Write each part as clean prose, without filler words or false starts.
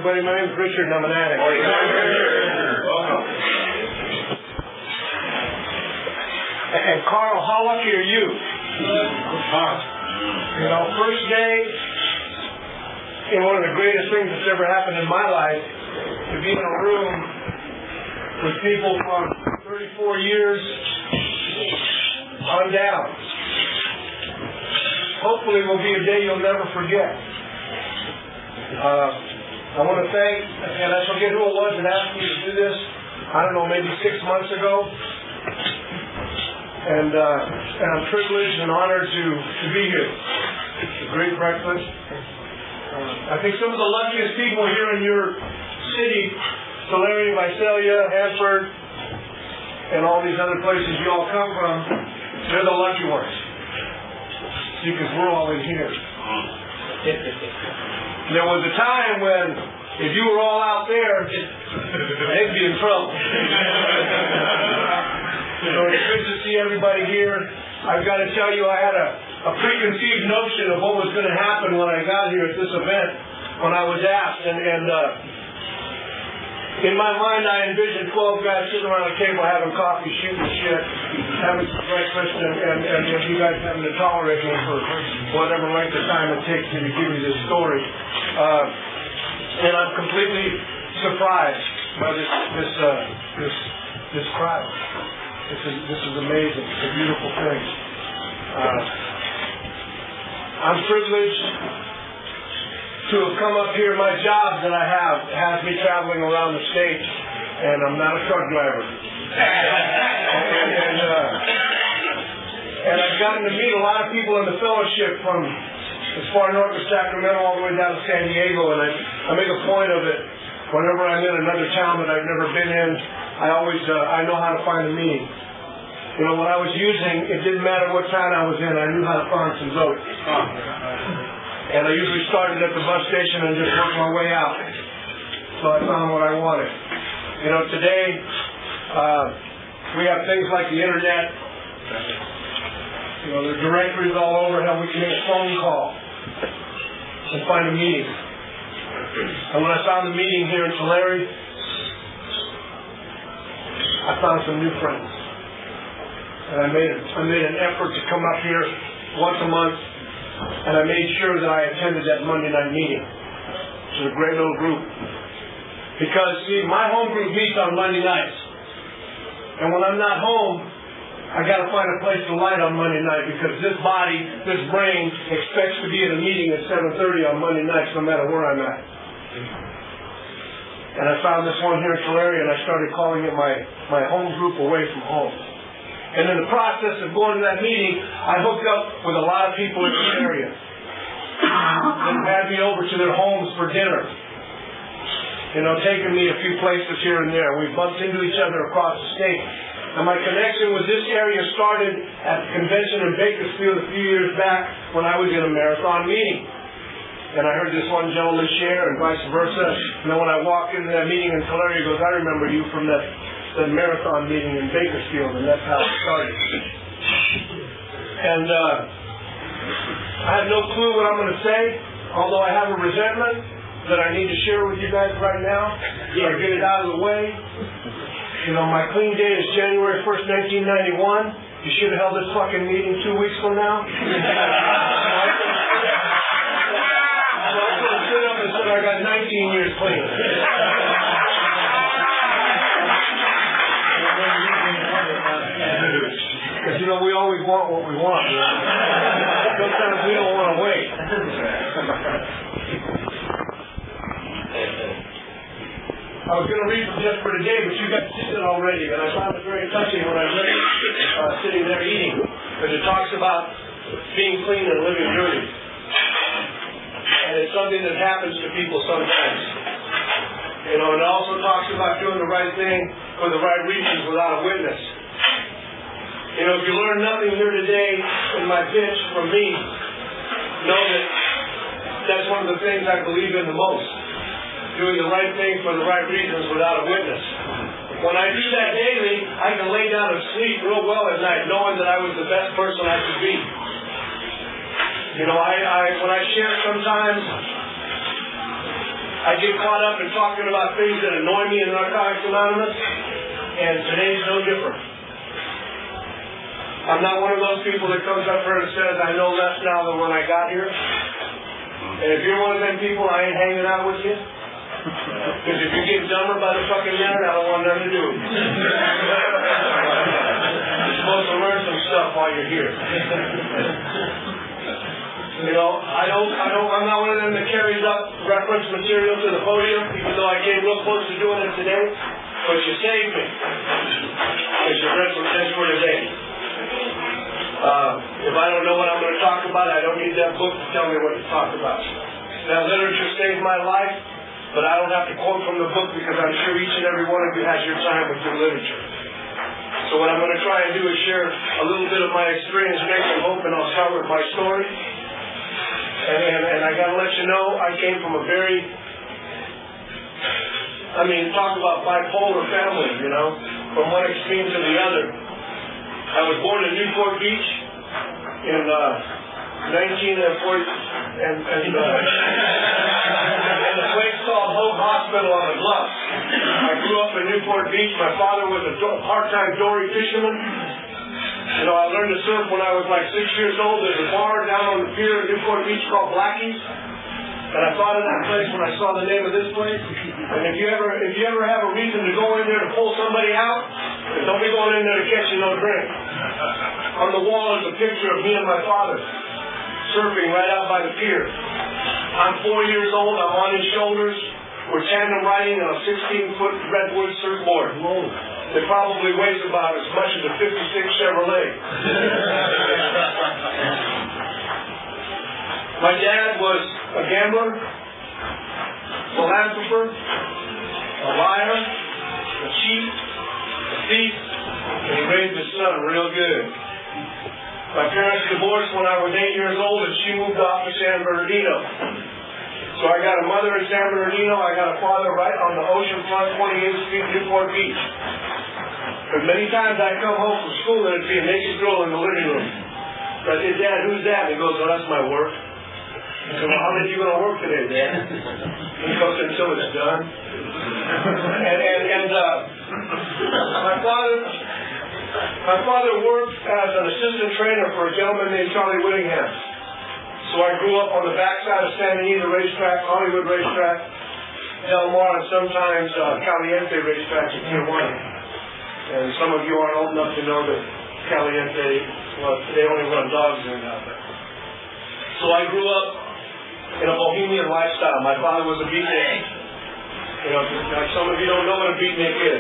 everybody. My name is Richard, and I'm an addict. Welcome. And Carl, how lucky are you? You know, first day in one of the greatest things that's ever happened in my life, to be in a room with people from 34 years on down. Hopefully it will be a day you'll never forget. I want to thank, and I forget who it was that asked me to do this, I don't know, maybe 6 months ago. And I'm privileged and honored to be here. It's a great breakfast. I think some of the luckiest people here in your city, Tulare, Visalia, Hanford, and all these other places you all come from, they're the lucky ones. See, because we're all in here. There was a time when, if you were all out there, they'd be in trouble. So it's good to see everybody here. I've got to tell you, I had a preconceived notion of what was going to happen when I got here at this event, when I was asked. And in my mind, I envisioned 12 guys sitting around a table having coffee, shooting shit, having some breakfast, and you guys having to tolerate me for whatever length of time it takes me to give you this story. And I'm completely surprised by this crowd. This is amazing. It's a beautiful thing. I'm privileged to have come up here. My job that I have has me traveling around the state, and I'm not a truck driver. And I've gotten to meet a lot of people in the fellowship from as far north as Sacramento all the way down to San Diego, and I make a point of it whenever I'm in another town that I've never been in. I know how to find a meeting. You know, when I was using, it didn't matter what town I was in, I knew how to find some dope. And I usually started at the bus station and just worked my way out. So I found what I wanted. You know, today, we have things like the internet. You know, there's directories all over. Hell, we can make a phone call and find a meeting. And when I found the meeting here in Tulare, I found some new friends. And I made an effort to come up here once a month, and I made sure that I attended that Monday night meeting. It was a great little group. Because, see, my home group meets on Monday nights. And when I'm not home, I got to find a place to light on Monday night, because this body, this brain, expects to be at a meeting at 7:30 on Monday nights, no matter where I'm at. And I found this one here in Tulare, and I started calling it my home group away from home. And in the process of going to that meeting, I hooked up with a lot of people in the area. They had me over to their homes for dinner. You know, taking me a few places here and there. We bumped into each other across the state. And my connection with this area started at the convention in Bakersfield a few years back when I was in a marathon meeting. And I heard this one gentleman share and vice versa. And then when I walked into that meeting in Tulare, he goes, I remember you from that marathon meeting in Bakersfield, and that's how it started. And I have no clue what I'm going to say, although I have a resentment that I need to share with you guys right now. So I get it out of the way. You know, my clean date is January 1st, 1991. You should have held this fucking meeting 2 weeks from now. So I could have stood up and said I got 19 years clean. Because, you know, we always want what we want. Sometimes we don't want to wait. I was going to read from Just for Today, but you guys did it already, and I found it very touching when I read it sitting there eating. Because it talks about being clean and living dirty. And it's something that happens to people sometimes. You know, and it also talks about doing the right thing for the right reasons without a witness. You know, if you learn nothing here today in my pitch from me, know that that's one of the things I believe in the most. Doing the right thing for the right reasons without a witness. When I do that daily, I can lay down and sleep real well at night, knowing that I was the best person I could be. You know, when I share sometimes, I get caught up in talking about things that annoy me in Narcotics Anonymous, and today's no different. I'm not one of those people that comes up here and says, I know less now than when I got here. And if you're one of them people, I ain't hanging out with you. Because if you get dumber by the fucking minute, I don't want nothing to do with you. You're supposed to learn some stuff while you're here. You know, I'm not one of them that carries up reference material to the podium, even though I came real close to doing it today. But you saved me. Because you read some text for today. If I don't know what I'm going to talk about, I don't need that book to tell me what to talk about. That literature saved my life, but I don't have to quote from the book because I'm sure each and every one of you has your time with your literature. So what I'm going to try and do is share a little bit of my experience, make some hope, and I'll start with my story. And I got to let you know, I came from a very, talk about bipolar family, you know, from one extreme to the other. I was born in Newport Beach in 1940, and in a place called Hope Hospital on the Bluffs. I grew up in Newport Beach. My father was a part-time dory fisherman. You know, I learned to surf when I was like 6 years old. There's a bar down on the pier in Newport Beach called Blackie's. And I thought of that place when I saw the name of this place. And if you ever have a reason to go in there to pull somebody out, don't be going in there to catch you no drink. On the wall is a picture of me and my father surfing right out by the pier. I'm 4 years old. I'm on his shoulders. We're tandem riding on a 16-foot redwood surfboard. It probably weighs about as much as a 56 Chevrolet. My dad was a gambler, philanthropist, a liar, a cheat, a thief, and he raised his son real good. My parents divorced when I was 8 years old, and she moved off to San Bernardino. So I got a mother in San Bernardino, I got a father right on the oceanfront, 28th Street, Newport Beach. But many times I'd come home from school and there'd be a naked girl in the living room. So I said, Dad, who's that? And he goes, well, that's my work. I said, well, how late are you going to work today, Dad? He goes, until it's done. My father worked as an assistant trainer for a gentleman named Charlie Whittingham. So I grew up on the backside of Santa Anita Racetrack, Hollywood Racetrack, Del Mar, and sometimes Caliente Racetrack in Tijuana. And some of you aren't old enough to know that Caliente, well, they only run dogs in out there. So I grew up in a bohemian lifestyle. My father was a beatnik. You know, like some of you don't know what a beatnik is.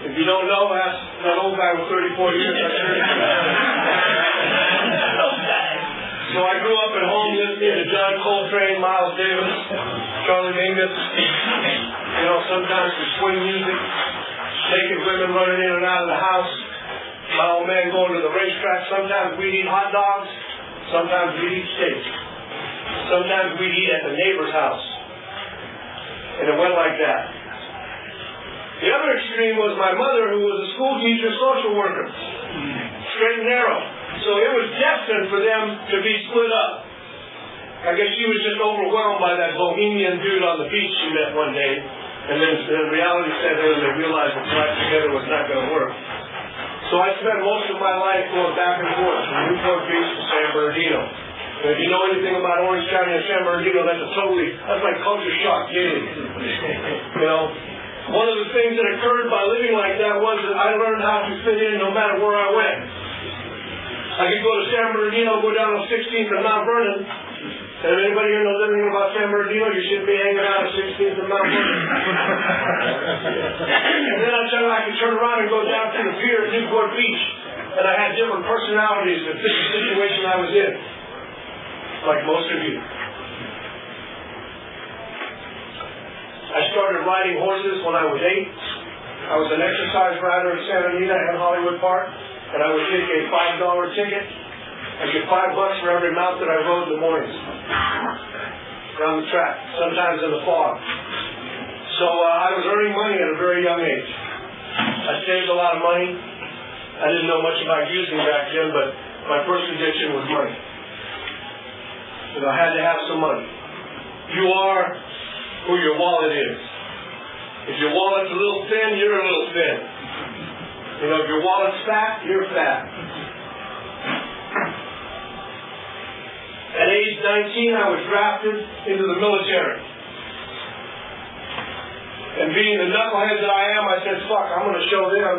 If you don't know, ask that old guy with 34 years. So I grew up at home listening to John Coltrane, Miles Davis, Charlie Mingus. You know, sometimes the swing music, naked women running in and out of the house, my old man going to the racetrack. Sometimes we'd eat hot dogs, sometimes we'd eat steak. Sometimes we'd eat at the neighbor's house. And it went like that. The other extreme was my mother, who was a school teacher, social worker. Straight and narrow. So it was destined for them to be split up. I guess she was just overwhelmed by that bohemian dude on the beach she met one day. And then reality set in and they realized that life together was not going to work. So I spent most of my life going back and forth from Newport Beach to San Bernardino. And if you know anything about Orange County and San Bernardino, that's like culture shock daily. You know, one of the things that occurred by living like that was that I learned how to fit in no matter where I went. I could go to San Bernardino, go down on 16th and Mount Vernon. And if anybody here knows anything about San Bernardino, you shouldn't be hanging out on 16th and Mount Vernon. And then I could turn around and go down to the pier at Newport Beach. And I had different personalities that fit the situation I was in. Like most of you. I started riding horses when I was 8. I was an exercise rider in Santa Anita and Hollywood Park. And I would take a $5 ticket. I get $5 for every mount that I rode in the mornings. Around the track, sometimes in the fog. So I was earning money at a very young age. I saved a lot of money. I didn't know much about using back then, but my first addiction was money. You know, I had to have some money. You are who your wallet is. If your wallet's a little thin, you're a little thin. You know, if your wallet's fat, you're fat. At age 19, I was drafted into the military. And being the knucklehead that I am, I said, fuck, I'm going to show them.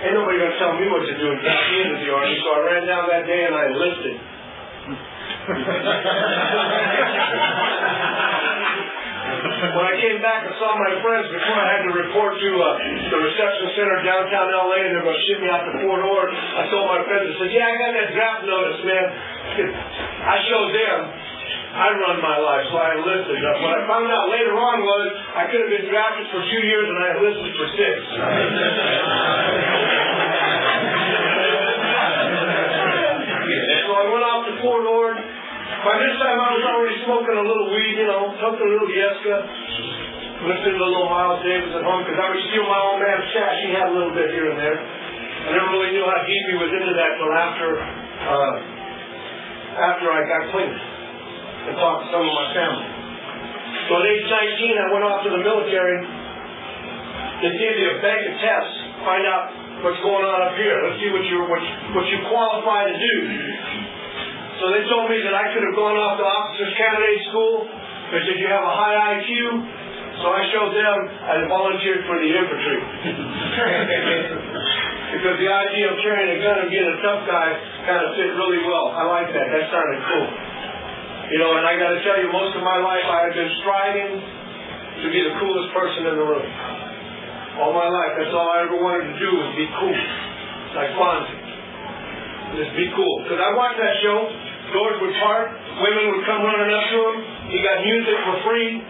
Ain't nobody going to tell me what to do and draft me into the Army. So I ran down that day and I enlisted. When I came back and saw my friends before I had to report to the reception center downtown LA and they're going to ship me out to Fort Ord, I told my friends, I said, yeah, I got that draft notice, man. I showed them I run my life, so I enlisted. What I found out later on was I could have been drafted for 2 years and I enlisted for 6. So I went off to Fort Ord. By this time, I was already smoking a little weed, you know, took a little Yeska, listening to a little Miles Davis at home, because I would steal my old man's cash. He had a little bit here and there. I never really knew how deep he was into that until after I got clean and talked to some of my family. So at age 19, I went off to the military. They gave me a bank of tests, find out what's going on up here. Let's see what you qualify to do. So they told me that I could have gone off to officers candidate school. They said you have a high IQ. So I showed them I volunteered for the infantry. Because the idea of carrying a gun and being a tough guy kind of fit really well. I like that. That sounded cool. You know, and I got to tell you, most of my life I have been striving to be the coolest person in the room. All my life, that's all I ever wanted to do was be cool. Like Fonzie. Just be cool. Because I watched that show. Doors would part. Women would come running up to him. He got music for free.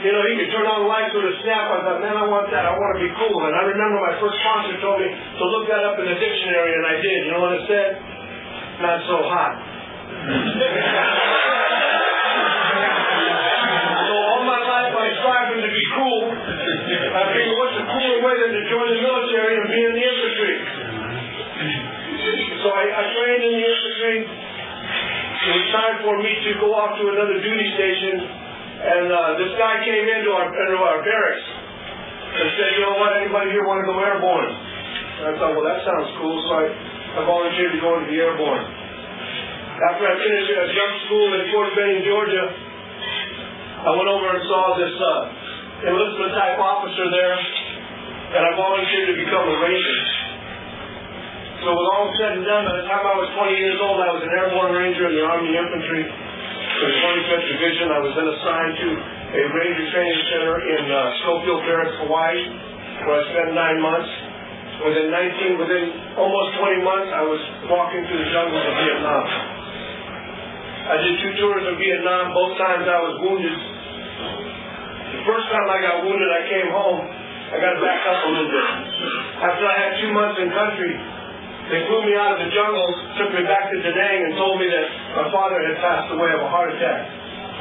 You know, he could turn on the lights with a snap. I thought, man, I want that. I want to be cool. And I remember my first sponsor told me to look that up in the dictionary, and I did. You know what it said? Not so hot. So all my life I'm striving to be cool. I figured, what's a cooler way than to join the military and be in the infantry? So I trained in the infantry. It was time for me to go off to another duty station, and this guy came into our barracks and said, you know what, anybody here want to go airborne? And I thought, well, that sounds cool, so I volunteered to go into the airborne. After I finished at jump school in Fort Benning, Georgia, I went over and saw this enlistment type officer there, and I volunteered to become a ranger. So with all said and done, by the time I was 20 years old, I was an airborne ranger in the Army Infantry for the 25th Division. I was then assigned to a ranger training center in Schofield Barracks, Hawaii, where I spent 9 months. Within almost 20 months, I was walking through the jungles of Vietnam. I did 2 tours of Vietnam. Both times I was wounded. The first time I got wounded, I came home. I got to back up a little bit. After I had 2 months in country, they flew me out of the jungles, took me back to Da Nang, and told me that my father had passed away of a heart attack.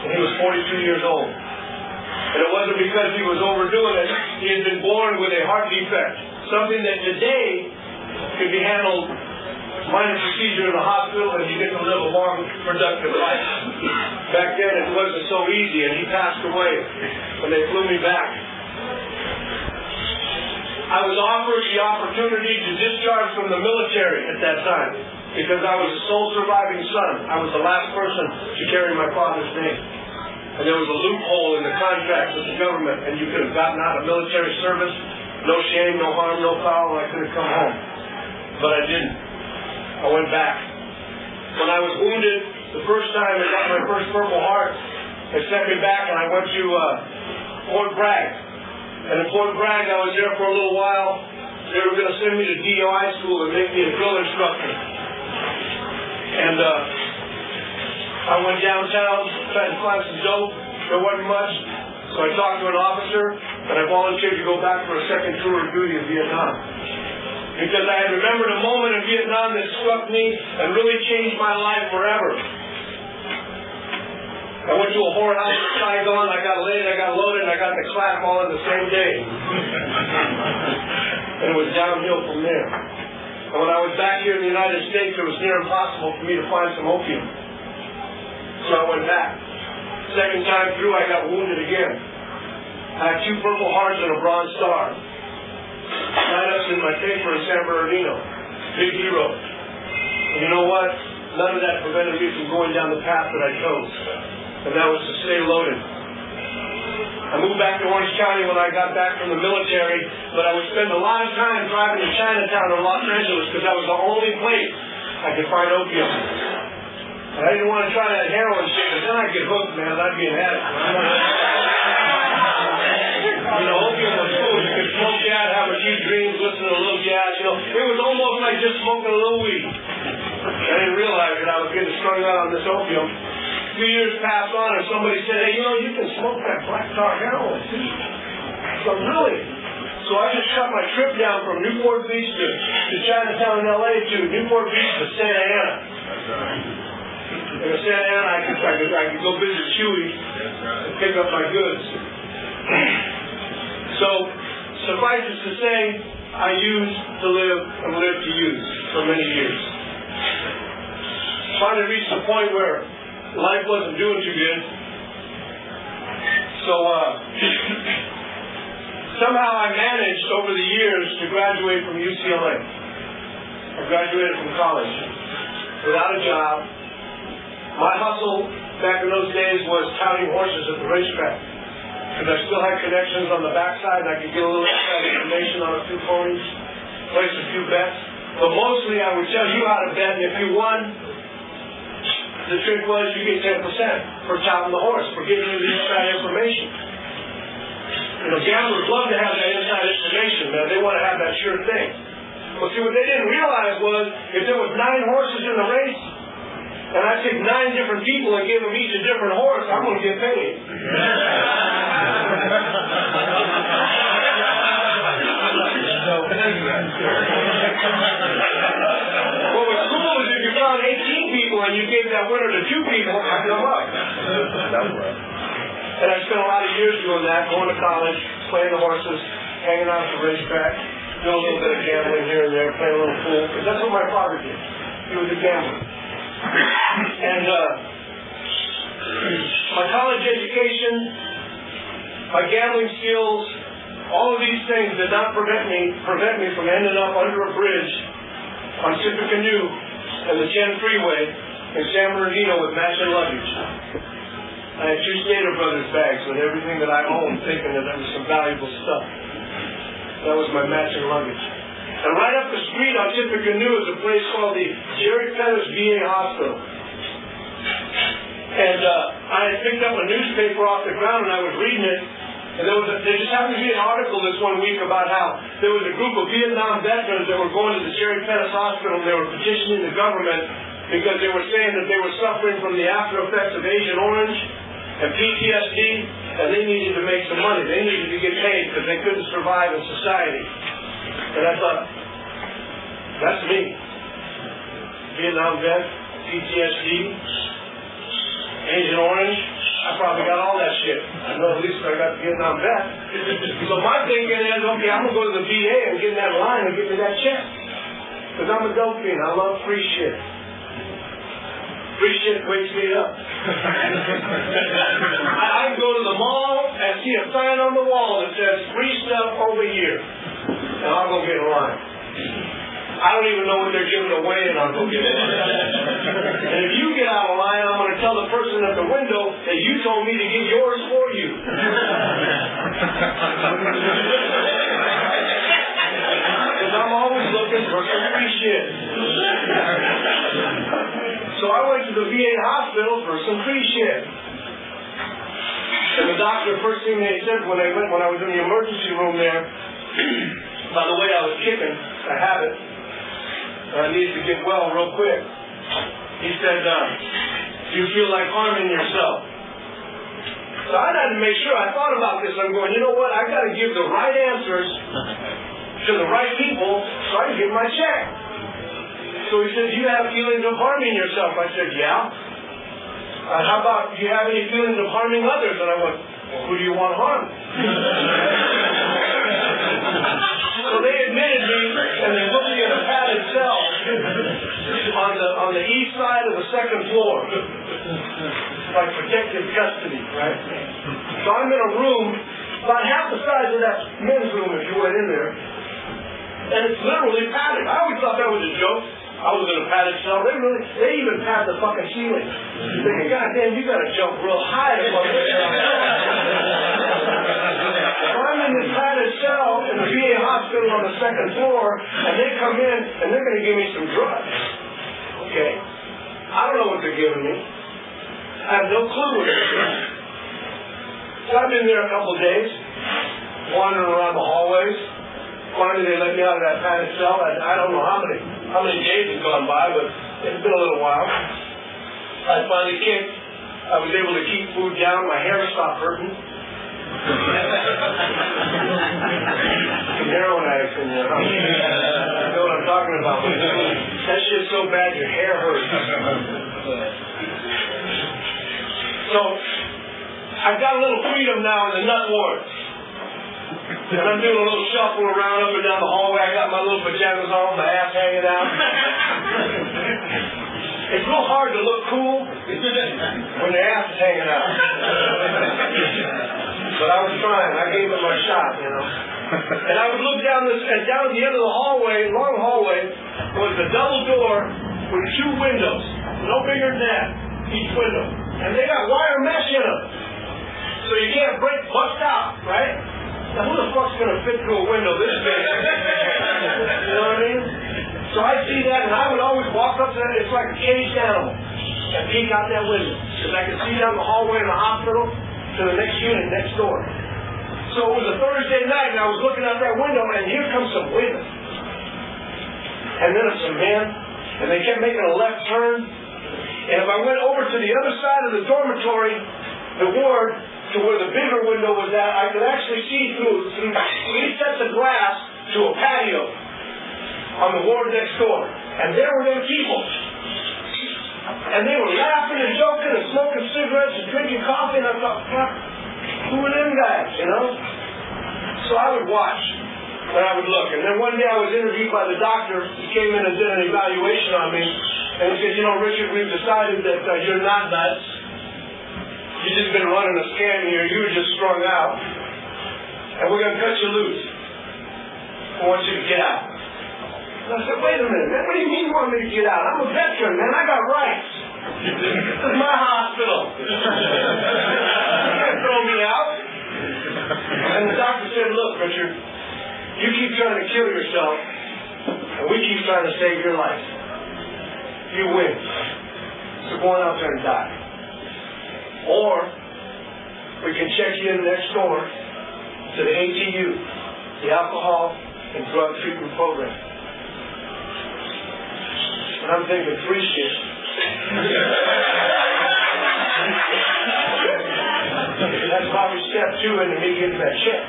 And he was 42 years old. And it wasn't because he was overdoing it. He had been born with a heart defect. Something that today could be handled minor procedure in the hospital and you get to live a long, productive life. Back then it wasn't so easy, and he passed away when they flew me back. I was offered the opportunity to discharge from the military at that time because I was the sole surviving son. I was the last person to carry my father's name. And there was a loophole in the contract with the government, and you could have gotten out of military service. No shame, no harm, no foul, and I could have come home. But I didn't. I went back. When I was wounded, the first time I got my first Purple Heart, they sent me back and I went to Fort Bragg. And in Fort Bragg, I was there for a little while. They were going to send me to DOI school and make me a drill instructor. And I went downtown, tried to find some dope. There wasn't much. So I talked to an officer, and I volunteered to go back for a second tour of duty in Vietnam. Because I had remembered a moment in Vietnam that struck me and really changed my life forever. I went to a whorehouse in Saigon, I got laid, I got loaded, and I got the clap all in the same day. And it was downhill from there. And when I was back here in the United States, it was near impossible for me to find some opium. So I went back. Second time through, I got wounded again. I have 2 Purple Hearts and a Bronze Star. Write-ups in my paper in San Bernardino. Big hero. And you know what? None of that prevented me from going down the path that I chose. And that was to stay loaded. I moved back to Orange County when I got back from the military, but I would spend a lot of time driving to Chinatown or Los Angeles because that was the only place I could find opium. And I didn't want to try that heroin shit because then I'd get hooked, man. I'd be in heaven. You know, opium was cool. You could smoke that, have a few dreams, listen to a little jazz. You know, it was almost like just smoking a little weed. I didn't realize that I was getting strung out on this opium. A few years passed on and somebody said, hey, you know, you can smoke that black tar heroin too. So really? So I just cut my trip down from Newport Beach to Chinatown in LA to Newport Beach to Santa Ana. And in Santa Ana I could go visit Chewy and pick up my goods. So suffice it to say, I used to live and lived to use for many years. Finally reached the point where life wasn't doing too good. So somehow I managed over the years to graduate from UCLA. I graduated from college without a job. My hustle back in those days was touting horses at the racetrack. Because I still had connections on the backside and I could get a little inside information on a few ponies, place a few bets. But mostly I would tell you how to bet, and if you won, the trick was you get 10% for touting the horse, for giving you the inside information. You know, gamblers love to have that inside information, man. They want to have that sure thing. Well, see, what they didn't realize was if there was 9 horses in the race, and I picked 9 different people and gave them each a different horse, I'm going to get paid. What was cool is if you found 18 people and you gave that winner to 2 people, I'd come up. And I spent a lot of years doing that, going to college, playing the horses, hanging out at the racetrack, doing a little bit of gambling here and there, playing a little pool, because that's what my father did. He was a gambler. And my college education, my gambling skills, all of these things did not prevent me from ending up under a bridge on Tippecanoe and the Chen Freeway in San Bernardino with matching luggage. I had 2 Stater Brothers bags with everything that I owned, thinking that was some valuable stuff. That was my matching luggage. And right up the street on Tippecanoe is a place called the Jerry Pettis VA Hospital. And I had picked up a newspaper off the ground and I was reading it. And there just happened to be an article this one week about how there was a group of Vietnam veterans that were going to the Jerry Pettis Hospital and they were petitioning the government because they were saying that they were suffering from the after effects of Agent Orange and PTSD, and they needed to make some money. They needed to get paid because they couldn't survive in society. And I thought, that's me. Vietnam vet, PTSD, Agent Orange. I probably got all that shit. I know at least I got the Vietnam vet. So my thinking is, okay, I'm going to go to the VA and get in that line and get me that check. Because I'm a dope fiend. I love free shit. Free shit wakes me up. I can go to the mall and see a sign on the wall that says free stuff over here. And I'll go get in line. I don't even know what they're giving away, and I'll go get in line. And if you get out of line, I'm going to tell the person at the window that you told me to get yours for you. Because I'm always looking for some free shit. So I went to the VA hospital for some free shit. And the doctor, first thing they said when I was in the emergency room there, by the way, I was kicking a habit, and I needed to get well real quick. He said, do you feel like harming yourself? So I had to make sure. I thought about this. I'm going, you know what? I got to give the right answers to the right people so I can get my check. So he said, do you have feelings of harming yourself? I said, yeah. How about, do you have any feelings of harming others? And I went, well, who do you want harmed? So they admitted me, and they put me in a padded cell on the east side of the second floor. Like protective custody, right? So I'm in a room about half the size of that men's room if you went in there. And it's literally padded. I always thought that was a joke. I was in a padded cell. They even pad the fucking ceiling. Thinking, God damn, you gotta jump real high to fucking So I'm in this padded cell in the VA hospital on the second floor, and they come in and they're gonna give me some drugs. Okay. I don't know what they're giving me. I have no clue what they're doing. So I've been there a couple of days, wandering around the hallways. Finally, they let me out of that padded cell. I don't know how many days have gone by, but it's been a little while. I finally kicked. I was able to keep food down. My hair stopped hurting. Some heroin addicts in there, huh? You know what I'm talking about. That shit's so bad your hair hurts. So, I've got a little freedom now in the nut ward. And I'm doing a little shuffle around up and down the hallway. I got my little pajamas on, my ass hanging out. It's real hard to look cool when your ass is hanging out. But I was trying. I gave it my shot, you know. And I would look down and down at the end of the hallway, long hallway, was a double door with 2 windows. No bigger than that, each window. And they got wire mesh in them. So you can't bust out, right? Now, who the fuck's going to fit through a window this big? You know what I mean? So I see that, and I would always walk up to that. It's like a caged animal. And peek out that window. Because I could see down the hallway in the hospital to the next unit next door. So it was a Thursday night, and I was looking out that window, and here comes some women. And then some men. And they kept making a left turn. And if I went over to the other side of the dormitory, the ward, to where the bigger window was at, I could actually see through 3 sets of glass to a patio on the ward next door. And there were them people. And they were laughing and joking and smoking cigarettes and drinking coffee, and I thought, fuck, who are them guys, you know? So I would watch, and I would look. And then one day I was interviewed by the doctor. He came in and did an evaluation on me. And he said, you know, Richard, we've decided that you're not nuts. You've just been running a scam here. You were just strung out. And we're going to cut you loose. I want you to get out. And I said, wait a minute, man. What do you mean you want me to get out? I'm a veteran, man. I got rights. This is my hospital. You can't throw me out. And the doctor said, look, Richard, you keep trying to kill yourself, and we keep trying to save your life. You win. So go on out there and die. Or we can check you in next door to the ATU, the Alcohol and Drug Treatment Program. And I'm thinking 3 shifts. That's probably step 2 into me getting that check.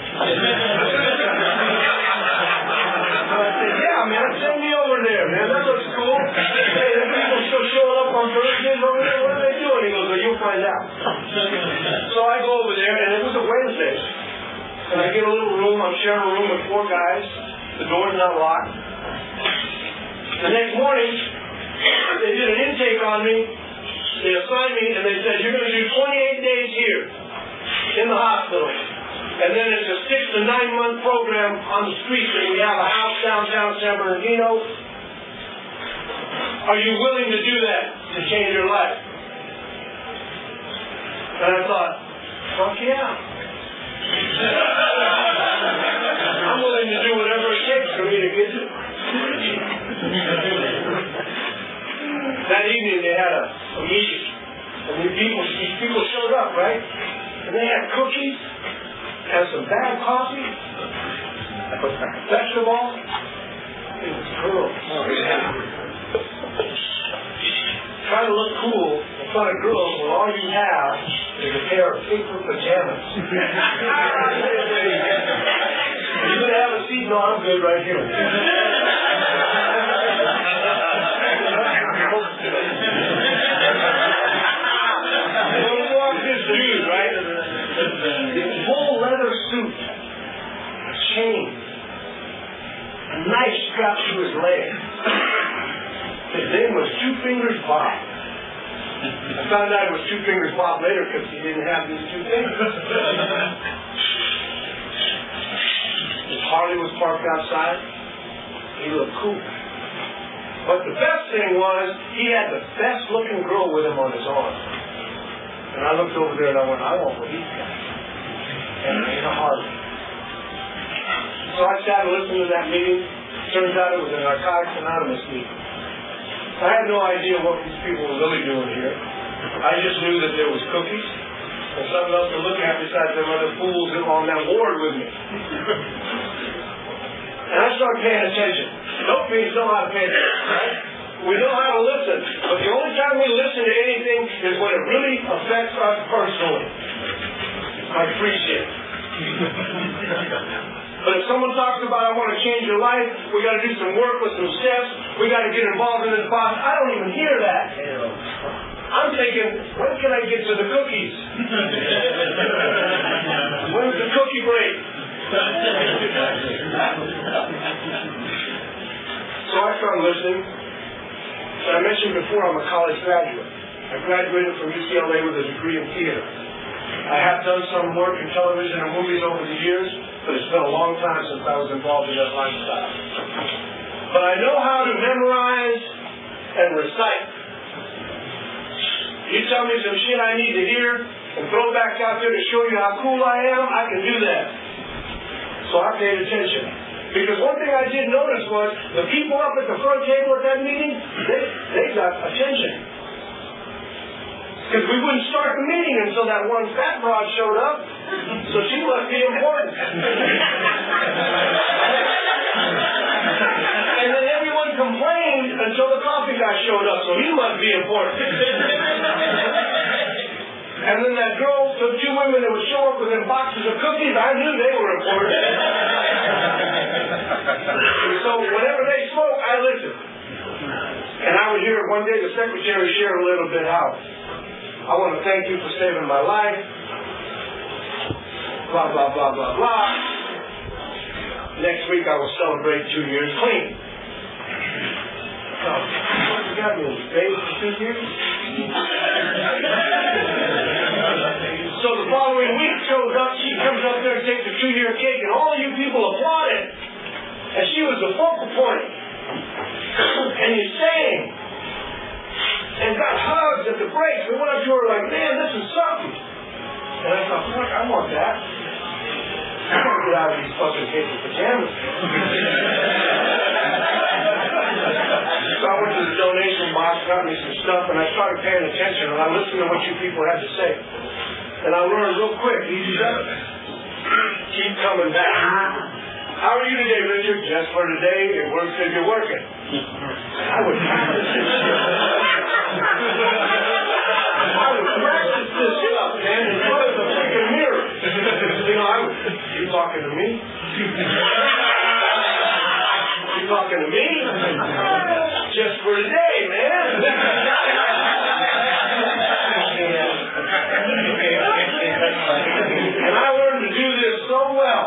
So I said, yeah, man, send me over there, man. That looks cool. Hey, the people still showing up on Thursdays over there. What are they doing? He goes, well, you'll find out. So I go over there, and it was a Wednesday. And I get a little room. I'm sharing a room with 4 guys. The door's not locked. The next morning, they did an intake on me. They assigned me, and they said, you're going to do 28 days here in the hospital. And then it's a 6 to 9 month program on the streets, and we have a house downtown San Bernardino. Are you willing to do that to change your life? And I thought, fuck yeah. I'm willing to do whatever it takes for me to get to. That evening they had a meeting, and these people showed up, right? And they had cookies and some bad coffee, vegetable. It was cool. Try to look cool in front of girls when all you have is a pair of pink pajamas. You gonna have a seat? No, I'm good right here. This dude, right? Full leather suit, a chain, a knife strapped to his leg. His name was Two Fingers Bob. I found out it was Two Fingers Bob later because he didn't have these 2 fingers. Harley was parked outside. He looked cool. But the best thing was, he had the best looking girl with him on his arm. And I looked over there and I went, I want what he's got. And in a Harley. So I sat and listened to that meeting. Turns out it was a Narcotics Anonymous meeting. I had no idea what these people were really doing here. I just knew that there was cookies and something else to look at besides them other fools on that ward with me. And I started paying attention. Dope fiends know how to pay attention, right? We know how to listen. But the only time we listen to anything is when it really affects us personally. Like free shit. But if someone talks about, I want to change your life, we got to do some work with some steps, we got to get involved in this process, I don't even hear that. I'm thinking, when can I get to the cookies? When's the cookie break? So I started listening. And I mentioned before, I'm a college graduate. I graduated from UCLA with a degree in theater. I have done some work in television and movies over the years, but it's been a long time since I was involved in that lifestyle. But I know how to memorize and recite. You tell me some shit I need to hear and throw back out there to show you how cool I am, I can do that. So I paid attention. Because one thing I did notice was the people up at the front table at that meeting, they got attention. Because we wouldn't start the meeting until that one fat broad showed up, so she must be important. And then everyone complained until the coffee guy showed up, so he must be important. And then that girl, the two women that would show up with their boxes of cookies, I knew they were important. So whenever they spoke, I listened. And I would hear one day the secretary share a little bit how, I want to thank you for saving my life. Blah, blah, blah, blah, blah. Next week I will celebrate 2 years clean. Oh, what does that mean? Bathed for 2 years? So the following week shows up, she comes up there and takes a 2-year cake, and all you people applauded. And she was the focal point. And you sang. And got hugs at the breaks. We went up to her like, man, this is something. And I thought, fuck, I want that. I want to get out of these fucking paper pajamas. So I went to the donation box, got me some stuff, and I started paying attention, and I listened to what you people had to say. And I learned real quick, easy up. Keep coming back. How are you today, Richard? Just for today, it works if you're working. I would practice this shit. I would practice this up, man, in front of the freaking mirror. You know, I would, you talking to me? You talking to me? Just for today, man. And I learned to do this so well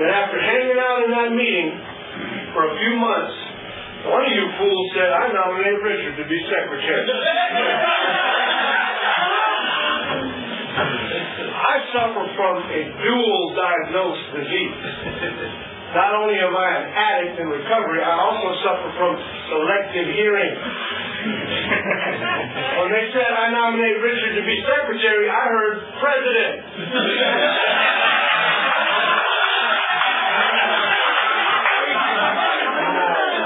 that after hanging out in that meeting for a few months, one of you fools said, I nominate Richard to be secretary. I suffer from a dual diagnosed disease. Not only am I an addict in recovery, I also suffer from selective hearing. When they said I nominate Richard to be secretary, I heard president.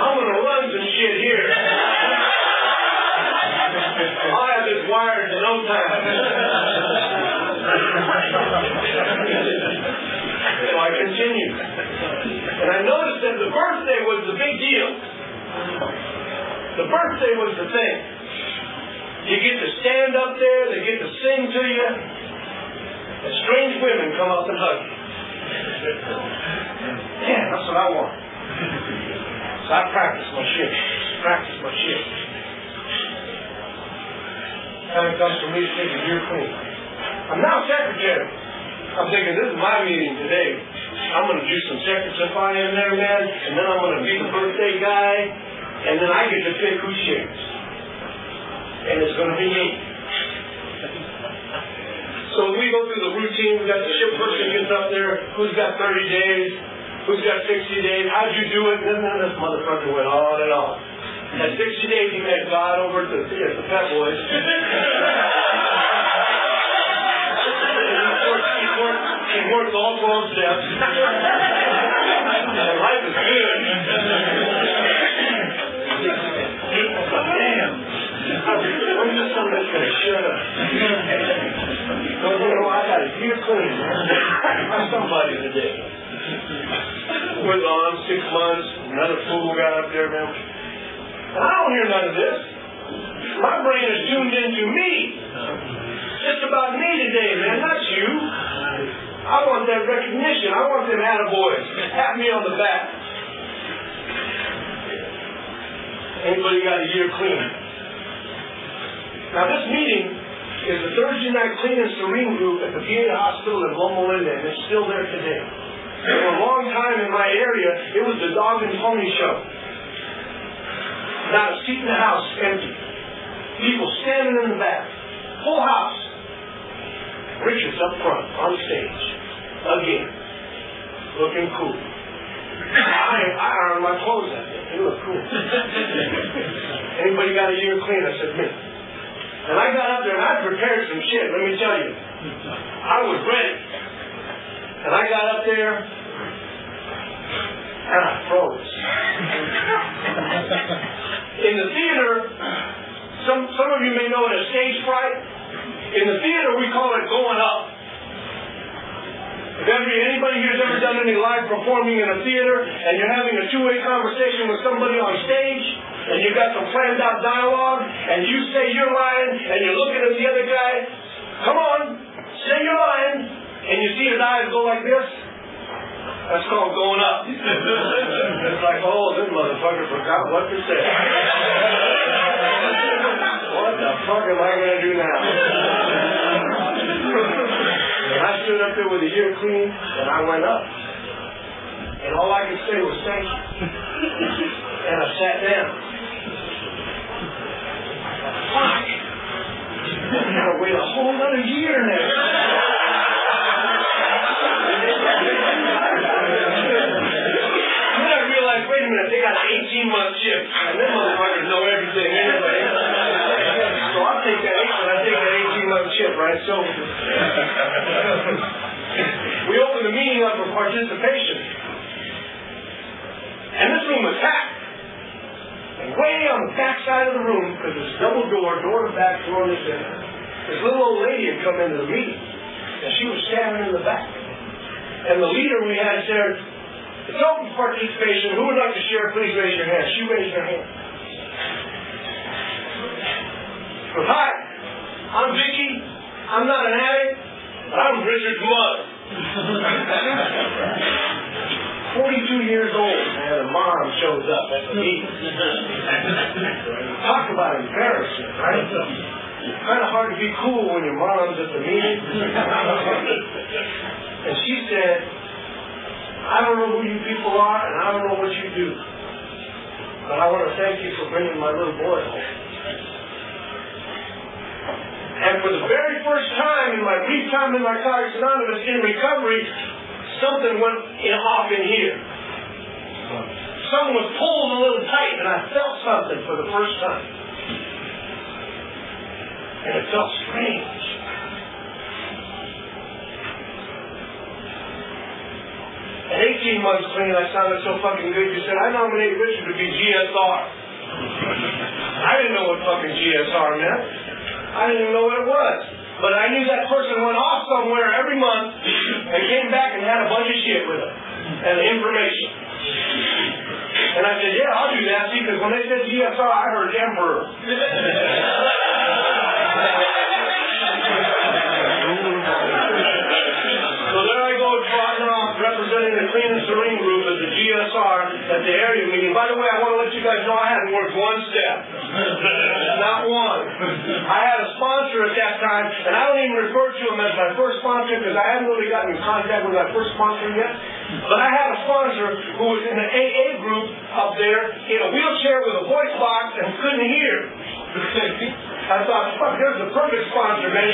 I'm going to run some shit here. I'll have this wired in no time. So I continued. And I noticed that the birthday was the big deal. The birthday was the thing. You get to stand up there, they get to sing to you, and strange women come up and hug you. Yeah, that's what I want. So I practice my shit. Time comes for me to take a year clean. I'm now secretary. I'm thinking, this is my meeting today. I'm going to do some secretary in there, man, and then I'm going to be the birthday guy, and then I get to pick who shares. And it's going to be me. So we we go through the routine. We got the ship person gets up there. Who's got 30 days? Who's got 60 days? How'd you do it? And then this motherfucker went on and on. At 60 days, he met God over at the Pep Boys. He worked all 12 steps. And life is good. Damn. I'm just something that's going to shut up. Well, you know, I got a year clean, man. I'm somebody today. We're gone 6 months. Another fool got up there, man. And I don't hear none of this. My brain is tuned into me. It's about me today, man, not you. I want that recognition. I want them attaboys. Pat me on the back. Anybody got a year clean? Now, this meeting is the Thursday night clean and serene group at the VA hospital in Loma Linda, and it's still there today. For a long time in my area, it was the dog and pony show. Not a seat in the house empty. People standing in the back. Full house. Richard's up front, on stage. Again. Looking cool. I ironed my clothes that day. They look cool. Anybody got a year clean? I said, me. And I got up there and I prepared some shit, let me tell you. I was ready. And I got up there and I froze. In the theater, some of you may know it as stage fright. In the theater, we call it going up. If anybody here's ever done any live performing in a theater and you're having a two-way conversation with somebody on stage and you've got some planned out dialogue and you say your line and you're looking at the other guy, come on, say your line, and you see his eyes go like this, that's called going up. It's like, oh, this motherfucker forgot what to say. What the fuck am I going to do now? And I stood up there with a year clean, and I went up. And all I could say was thank you. And I sat down. Fuck. I gotta wait a whole other year now. Then I realized, wait a minute, they got an 18-month chip. And them motherfuckers know everything anyway. So I'll take that 18-month chip, right? So we opened the meeting up for participation. And this room was packed. And way on the back side of the room, because it's double door to back, door to center, this little old lady had come into the meeting. And she was standing in the back. And the leader we had said, it's open for participation. Who would like to share? Please raise your hand. She raised her hand. Well, hi, I'm Vicky. I'm not an addict. I'm Richard's mother. 42 years old, man, and mom shows up at the meeting. Talk about embarrassment, right? It's kind of hard to be cool when your mom's at the meeting. And she said, I don't know who you people are, and I don't know what you do, but I want to thank you for bringing my little boy home. And for the very first time in my brief time in Narcotics Anonymous in recovery, something went off in here. Something was pulled a little tight, and I felt something for the first time. And it felt strange. At 18 months clean, I sounded so fucking good. You said, I nominated Richard to be GSR. I didn't know what fucking GSR meant. I didn't even know what it was. But I knew that person went off somewhere every month and came back and had a bunch of shit with him and information. And I said, yeah, I'll do that. See, because when they said GSR, I heard Emperor. So there I go, trotting off, representing the Clean and Serene group as the GSR at the area meeting. By the way, I want to let you guys know I hadn't worked one step. Not one. I had a sponsor at that time, and I don't even refer to him as my first sponsor because I hadn't really gotten in contact with my first sponsor yet. But I had a sponsor who was in an AA group up there in a wheelchair with a voice box and couldn't hear. I thought, fuck, there's the perfect sponsor, man.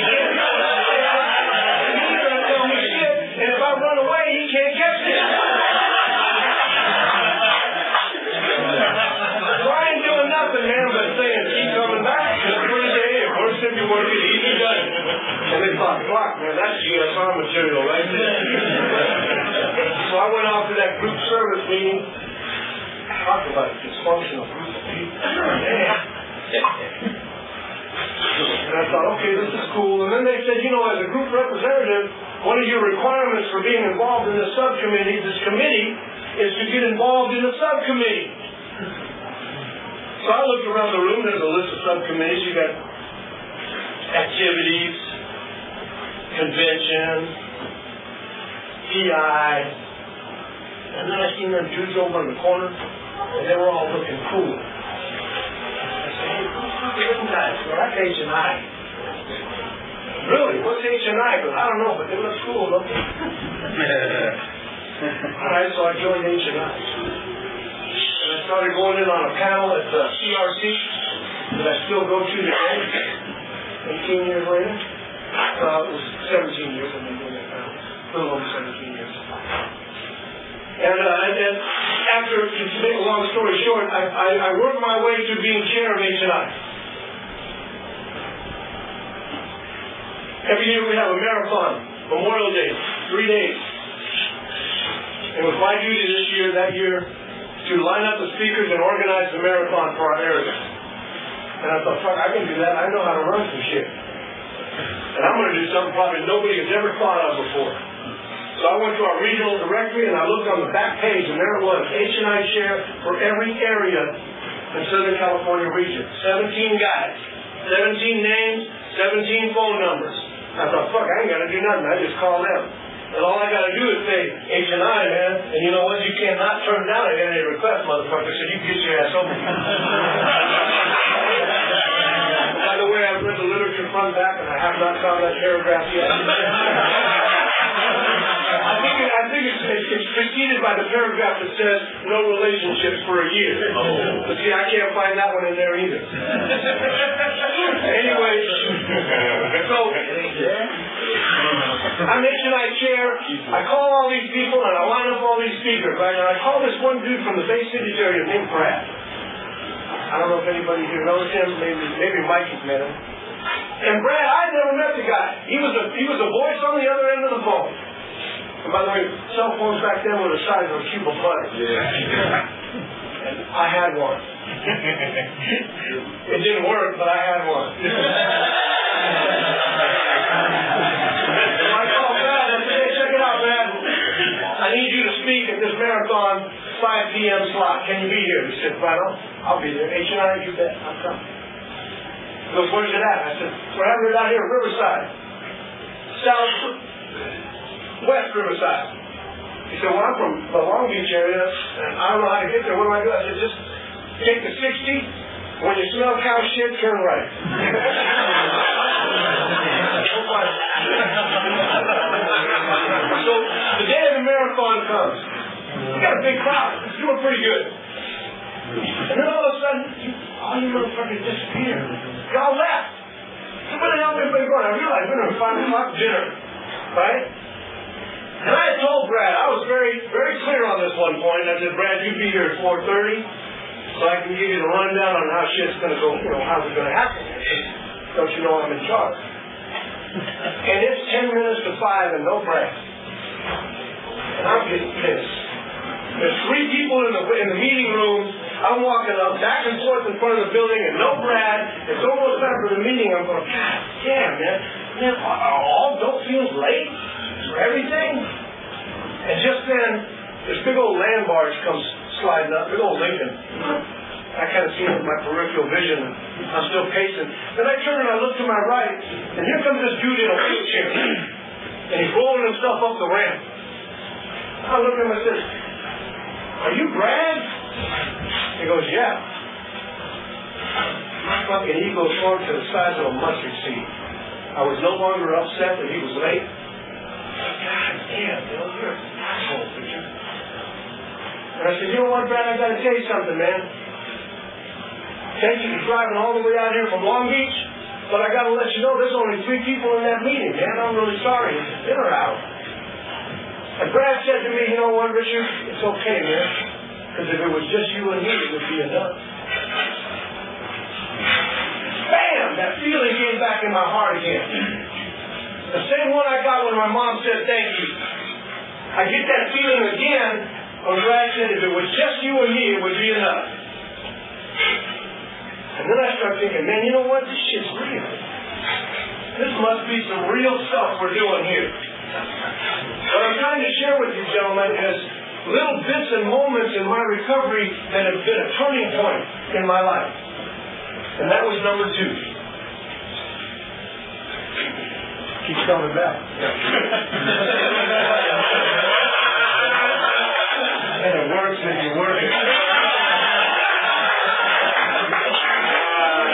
I run away, he can't catch me. So I ain't doing nothing, man, but saying, keep coming back. Every day, of course, if you work it, easy done. And they thought, fuck, man, that's GSR material right there. So I went off to that group service meeting. Talk about a dysfunctional group of people. And I thought, okay, this is cool. And then they said, you know, as a group representative, one of your requirements for being involved in this committee, is to get involved in a subcommittee. So I looked around the room. There's a list of subcommittees. You got activities, convention, PI, and then I seen them dudes over in the corner, and they were all looking cool. I said, hey, who's the guys? Well, that's H&I. Really? What's H&I? But I don't know, but they look cool, don't they? All right, so I joined H&I. And I started going in on a panel at the CRC that I still go to today, 18 years later. It was 17 years I've been doing it now. A little over 17 years. And after, to make a long story short, I worked my way to being chair of H&I. Every year we have a marathon, Memorial Day, 3 days. It was my duty that year, to line up the speakers and organize the marathon for our area. And I thought, fuck, I can do that. I know how to run some shit. And I'm going to do something probably nobody has ever thought of before. So I went to our regional directory and I looked on the back page, and there it was, H&I chair for every area in Southern California region. 17 guys, 17 names, 17 phone numbers. I thought, fuck, I ain't got to do nothing. I just call them. And all I got to do is say, H&I, man. And you know what? You cannot turn down any request, motherfucker. So you can get your ass over here. By the way, I've read the literature front back, and I have not found that paragraph yet. I think it's preceded by the paragraph that says no relationships for a year. But see, I can't find that one in there either. Anyway, so I'm H&I chair. I call all these people and I line up all these speakers, right? And I call this one dude from the Bay City area named Brad. I don't know if anybody here knows him. Maybe Mike has met him. And Brad, I never met the guy. He was a voice on the other end of the phone. And by the way, cell phones back then were the size of a cube of butter. Yeah. And I had one. It didn't work, but I had one. So I called Brad and I said, hey, check it out, Brad. I need you to speak at this marathon 5 p.m. slot. Can you be here? He said, right on. I'll be there. H&I, you bet. I'm coming. He goes, where's it at? I said, we're having it out here in Riverside. West Riverside. He said, well, I'm from the Long Beach area, and I don't know how to get there. What do I do? I said, just take the 60. When you smell cow shit, turn right. So the day of the marathon comes. We got a big crowd. It's doing pretty good. And then all of a sudden, all you motherfuckers disappeared. Y'all left. So where the hell is everybody going? I realized we're at 5 o'clock dinner. Right? And I had told Brad, I was very, very clear on this one point. I said, Brad, you be here at 4:30, so I can give you the rundown on how shit's going to go, how's it going to happen. Don't you know I'm in charge? And it's 10 minutes to 5 and no Brad. And I'm getting pissed. There's 3 people in the meeting room. I'm walking up back and forth in front of the building and no Brad. It's almost time for the meeting. I'm going, God damn, man, are all dope fields late for everything? And just then, this big old land barge comes sliding up, big old Lincoln. I kind of see it with my peripheral vision. I'm still pacing. Then I turn and I look to my right, and here comes this dude in a wheelchair. And he's rolling himself up the ramp. I look at him and I said, are you Brad? He goes, yeah. My fucking ego soared to the size of a mustard seed. I was no longer upset that he was late. God damn, Bill, you're an asshole, Richard. And I said, you know what, Brad, I gotta tell you something, man. Thank you for driving all the way out here from Long Beach, but I gotta let you know there's only 3 people in that meeting, man. I'm really sorry. It's a dinner hour. And Brad said to me, you know what, Richard? It's okay, man. Because if it was just you and me, it would be enough. Bam! That feeling came back in my heart again. The same one I got when my mom said thank you. I get that feeling again when Brad said if it was just you and me, it would be enough. And then I start thinking, man, you know what? This shit's real. This must be some real stuff we're doing here. What I'm trying to share with you, gentlemen, is little bits and moments in my recovery that have been a turning point in my life. And that was number 2. Keeps coming back. And it works if you work it.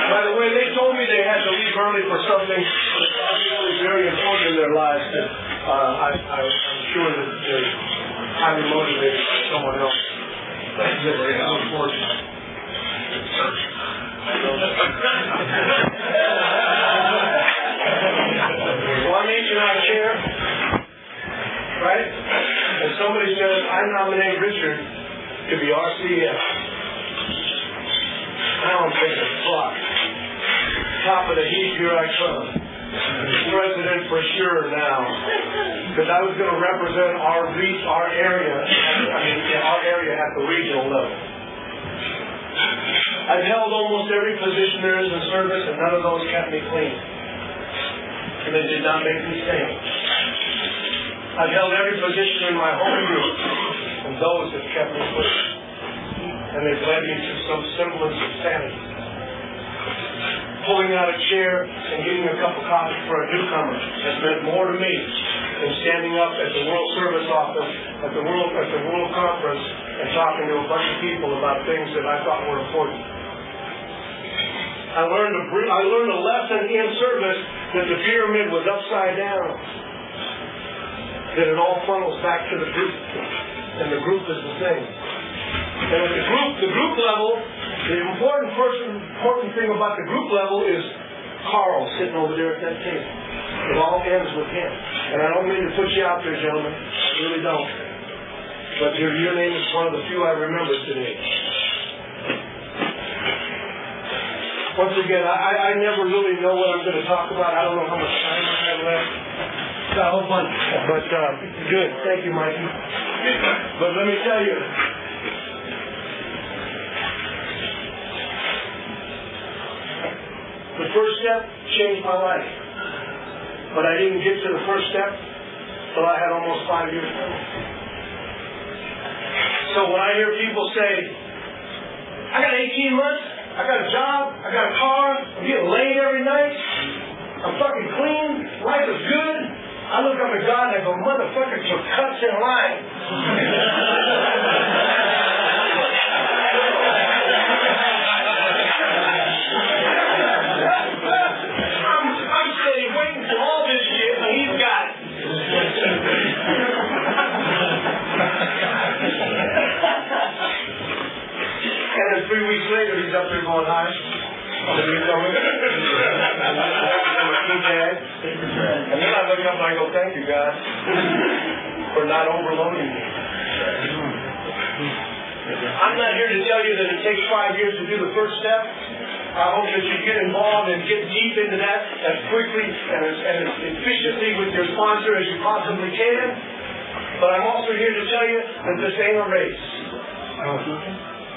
By the way, they told me they had to leave early for something that was very important in their lives that I'm sure that they're highly motivated by someone else. That's very unfortunate. Well, I'm H&I chair, right? And somebody says, I nominate Richard to be RCF. Now I'm thinking, fuck. Top of the heap, here I come. President for sure now. Because I was going to represent our area at the regional level. I've held almost every position there is in service, and none of those kept me clean. And they did not make me sane. I've held every position in my home group, and those have kept me clean. And they've led me to some semblance of sanity. Pulling out a chair and getting a cup of coffee for a newcomer has meant more to me than standing up at the World Service Office at the World Conference and talking to a bunch of people about things that I thought were important. I learned a lesson in service that the pyramid was upside down. That it all funnels back to the group, and the group is the thing. And at the group level, the important thing about the group level is Carl sitting over there at that table. It all ends with him. And I don't mean to put you out there, gentlemen. I really don't. But your name is one of the few I remember today. Once again, I never really know what I'm going to talk about. I don't know how much time I have left. Got a whole bunch. But good. Thank you, Mikey. But let me tell you, the first step changed my life. But I didn't get to the first step until I had almost 5 years old. So when I hear people say, I got 18 months, I got a job, I got a car, I'm getting laid every night, I'm fucking clean, life is good, I look up at God and I go, motherfuckers are cuts in line. I'm steady waiting for all this shit and he's got it. And then 3 weeks later, he's up there going, hi. And then I look up and I go, thank you, God, for not overloading me. I'm not here to tell you that it takes 5 years to do the first step. I hope that you get involved and get deep into that as quickly and as efficiently with your sponsor as you possibly can. But I'm also here to tell you that this ain't a race.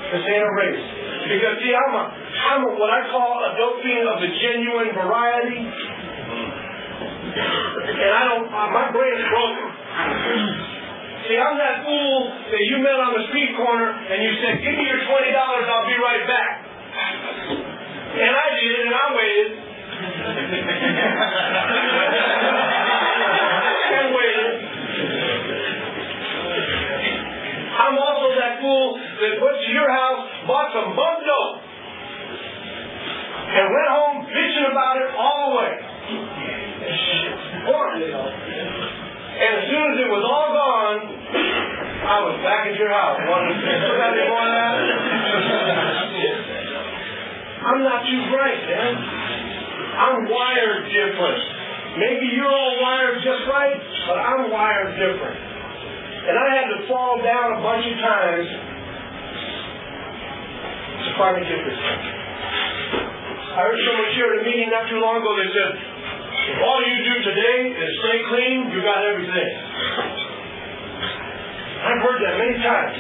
This ain't a race. Because, see, I'm what I call a doping of the genuine variety. And my brain's broken. See, I'm that fool that you met on the street corner and you said, give me your $20, I'll be right back. And I did it and I waited. And waited. I'm also that fool that went to your house, bought some bug dope, and went home bitching about it all the way. And as soon as it was all gone, I was back at your house. Want to put any more of that? I'm not too bright, man. I'm wired different. Maybe you're all wired just right, but I'm wired different. And I had to fall down a bunch of times to finally get this done. I heard someone share at a meeting not too long ago, they said, if all you do today is stay clean, you got everything. I've heard that many times.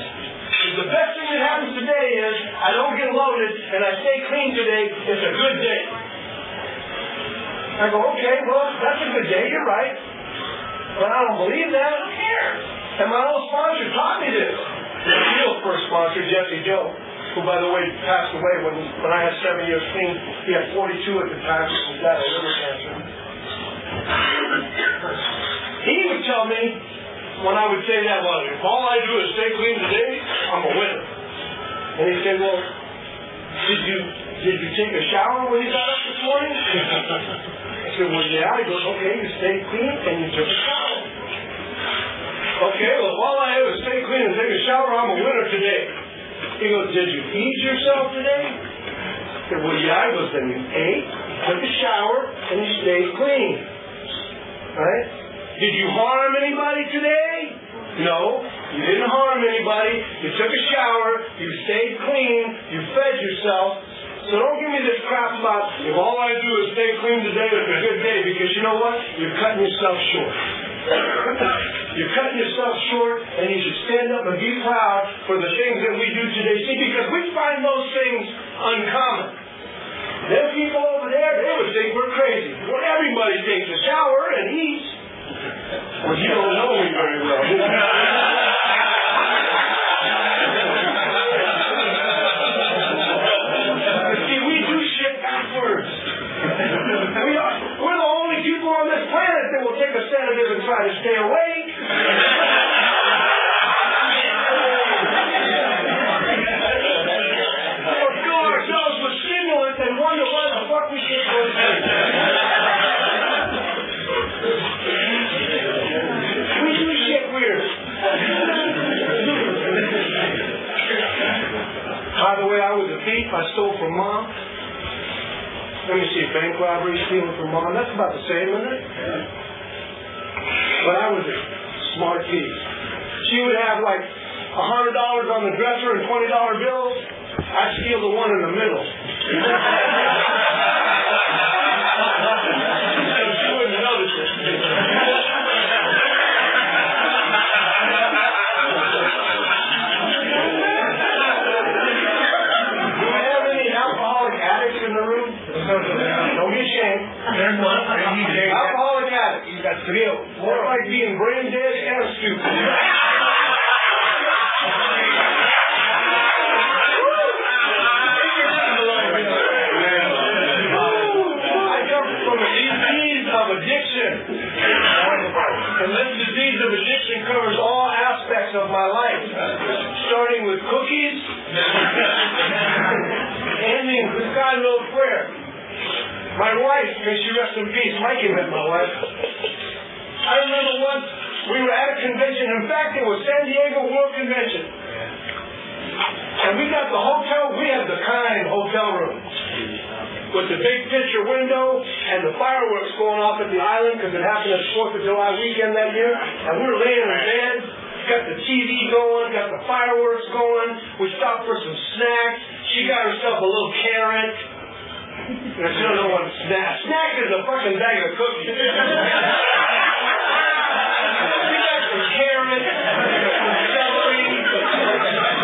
The best thing that happens today is I don't get loaded and I stay clean today. It's a good day. I go, okay, well, that's a good day. You're right. But I don't believe that. I don't care. And my old sponsor taught me this. The real first sponsor, Jesse Joe, who, by the way, passed away when I had 7 years clean. He had 42 at the time. He died of liver cancer. He would tell me, when I would say that, well, if all I do is stay clean today, I'm a winner. And he'd say, well, did you take a shower when you got up this morning? I said, well, yeah. He goes, okay, you stayed clean and you took a shower. Okay, well, if all I do is stay clean and take a shower, I'm a winner today. He goes, did you feed yourself today? I said, well, yeah. He goes, then you ate, took a shower, and you stayed clean. Right? Did you harm anybody today? No, you didn't harm anybody. You took a shower. You stayed clean. You fed yourself. So don't give me this crap about if all I do is stay clean today, it's a good day, because you know what? You're cutting yourself short. You're cutting yourself short, and you should stand up and be proud for the things that we do today. See, because we find those things uncommon. Them people over there, they would think we're crazy. Well, everybody takes a shower and eats. Well, you don't know me very well. See, we do shit backwards. We're the only people on this planet that will take a sedative and try to stay awake. We'll fill ourselves with stimulants and wonder why the fuck we can't go to sleep. We do shit weird. By the way, I was a thief. I stole from Mom. Let me see, bank robbery, stealing from Mom. That's about the same, isn't it? But I was a smart thief. She would have like $100 on the dresser and $20 bills. I'd steal the one in the middle. So she wouldn't notice it. In the room? Don't be ashamed. There's one. Alcoholic addict. You got three of them. More like being brain dead and stupid. I come from a disease of addiction. And this disease of addiction covers all aspects of my life. Starting with cookies. Ending with God knows where. My wife, may she rest in peace, Mikey met my wife. I remember once we were at a convention. In fact, it was San Diego World Convention. And we got the hotel. We had the kind hotel room with the big picture window and the fireworks going off at the island, because it happened at the 4th of July weekend that year. And we were laying in bed, got the TV going, got the fireworks going. We stopped for some snacks. She got herself a little carrot. And she don't know what a snack. Snack is a fucking bag of cookies. We got some carrot, some celery,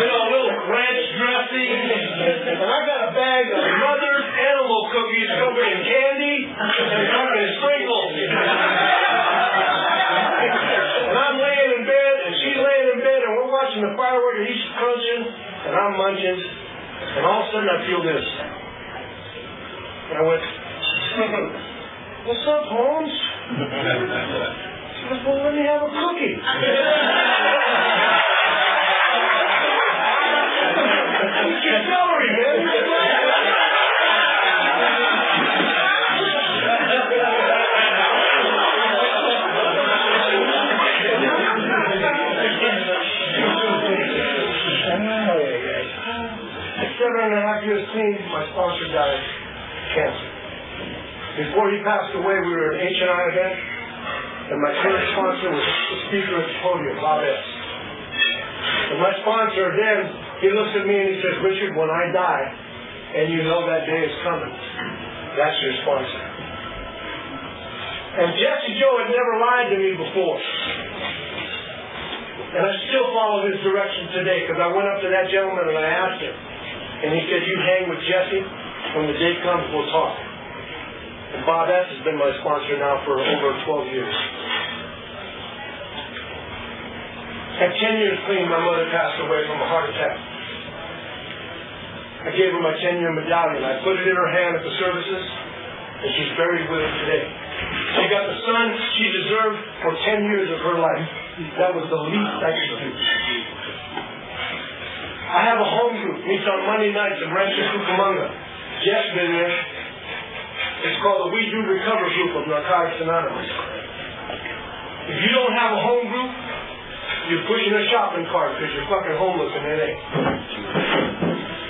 a little ranch dressing. And I got a bag of Mother's Animal cookies covered in candy and fucking sprinkles. And I'm laying in bed, and she's laying in bed, and we're watching the fireworks, and he's crunching, and I'm munching. And all of a sudden I feel this. And I went, what's up, Holmes? She goes, well, let me have a cookie. Eat your celery, man. At 7.5 years clean, my sponsor died of cancer. Before he passed away, we were at an H&I event, and my current sponsor was the speaker at the podium, Bob S. And my sponsor then, he looks at me and he says, Richard, when I die, and you know that day is coming, that's your sponsor. And Jesse Joe had never lied to me before. And I still follow his direction today, because I went up to that gentleman and I asked him. And he said, you hang with Jesse, when the day comes, we'll talk. And Bob S. has been my sponsor now for over 12 years. At 10 years clean, my mother passed away from a heart attack. I gave her my 10-year medallion. I put it in her hand at the services, and she's buried with it today. She got the son she deserved for 10 years of her life. That was the least I could do. I have a home group, meets on Monday nights in Rancho Cucamonga. Jeff's been there. It's called the We Do Recover group of Narcotics Anonymous. If you don't have a home group, you're pushing a shopping cart because you're fucking homeless in LA.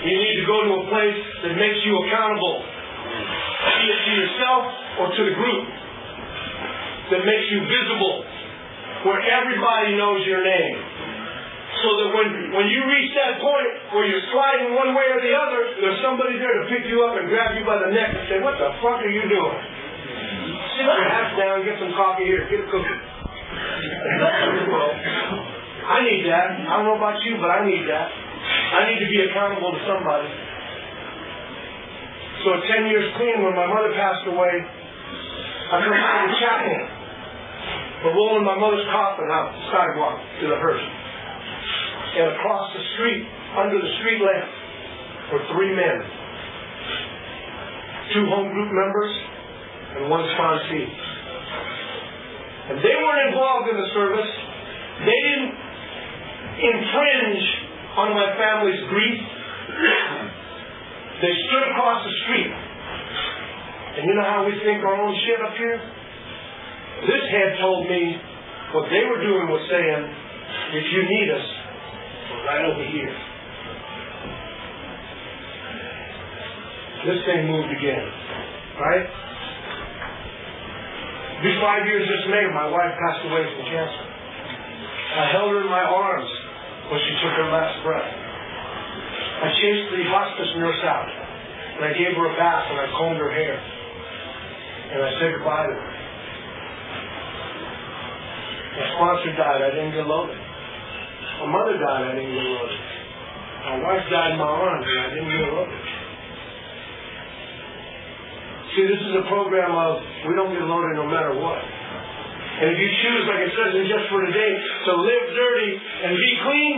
You need to go to a place that makes you accountable, be it to yourself or to the group, that makes you visible, where everybody knows your name. So that when you reach that point where you're sliding one way or the other, there's somebody there to pick you up and grab you by the neck and say, what the fuck are you doing? Sit your ass down, get some coffee here, get a cookie. Well, I need that. I don't know about you, but I need that. I need to be accountable to somebody. So at 10 years clean, when my mother passed away, I come out of the chapel. We're rolling my mother's coffin out the sidewalk to the hearse. And across the street, under the street lamp, were 3 men. 2 home group members and 1 sponsee. And they weren't involved in the service. They didn't infringe on my family's grief. They stood across the street. And you know how we think our own shit up here? This head told me what they were doing was saying, if you need us, we're right over here. This thing moved again. Right? It'll be 5 years this May, my wife passed away from cancer. I held her in my arms when she took her last breath. I chased the hospice nurse out, and I gave her a bath, and I combed her hair. And I said goodbye to her. My sponsor died, I didn't get loaded. My mother died, I didn't get loaded. My wife died in my arms, and I didn't get loaded. See, this is a program of, we don't get loaded no matter what. And if you choose, like it says in Just for Today, to live dirty and be clean,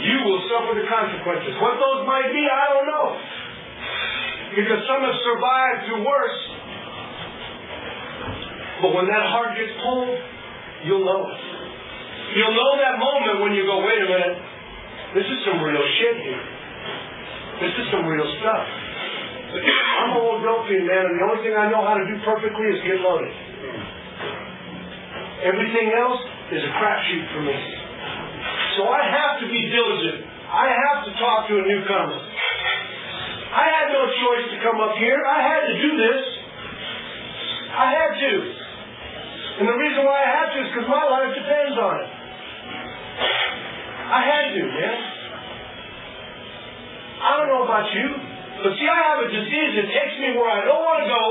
you will suffer the consequences. What those might be, I don't know. Because some have survived through worse. But when that heart gets pulled, you'll know it. You'll know that moment when you go, wait a minute, this is some real shit here. This is some real stuff. I'm an old dope fiend, man, and the only thing I know how to do perfectly is get loaded. Everything else is a crapshoot for me. So I have to be diligent. I have to talk to a newcomer. I had no choice to come up here. I had to do this. I had to. And the reason why I had to is because my life depends on it. I had to, man. I don't know about you, but see, I have a disease that takes me where I don't want to go,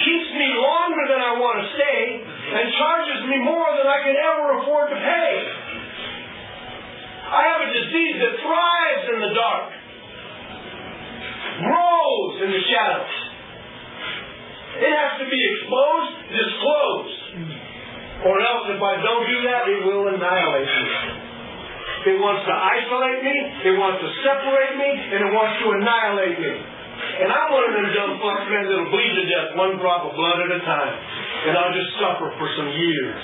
keeps me longer than I want to stay, and charges me more than I can ever afford to pay. I have a disease that thrives in the dark, grows in the shadows. It has to be exposed, disclosed. Or else, if I don't do that, it will annihilate me. It wants to isolate me, it wants to separate me, and it wants to annihilate me. And I'm one of them dumb fucks, man, that'll bleed to death one drop of blood at a time. And I'll just suffer for some years.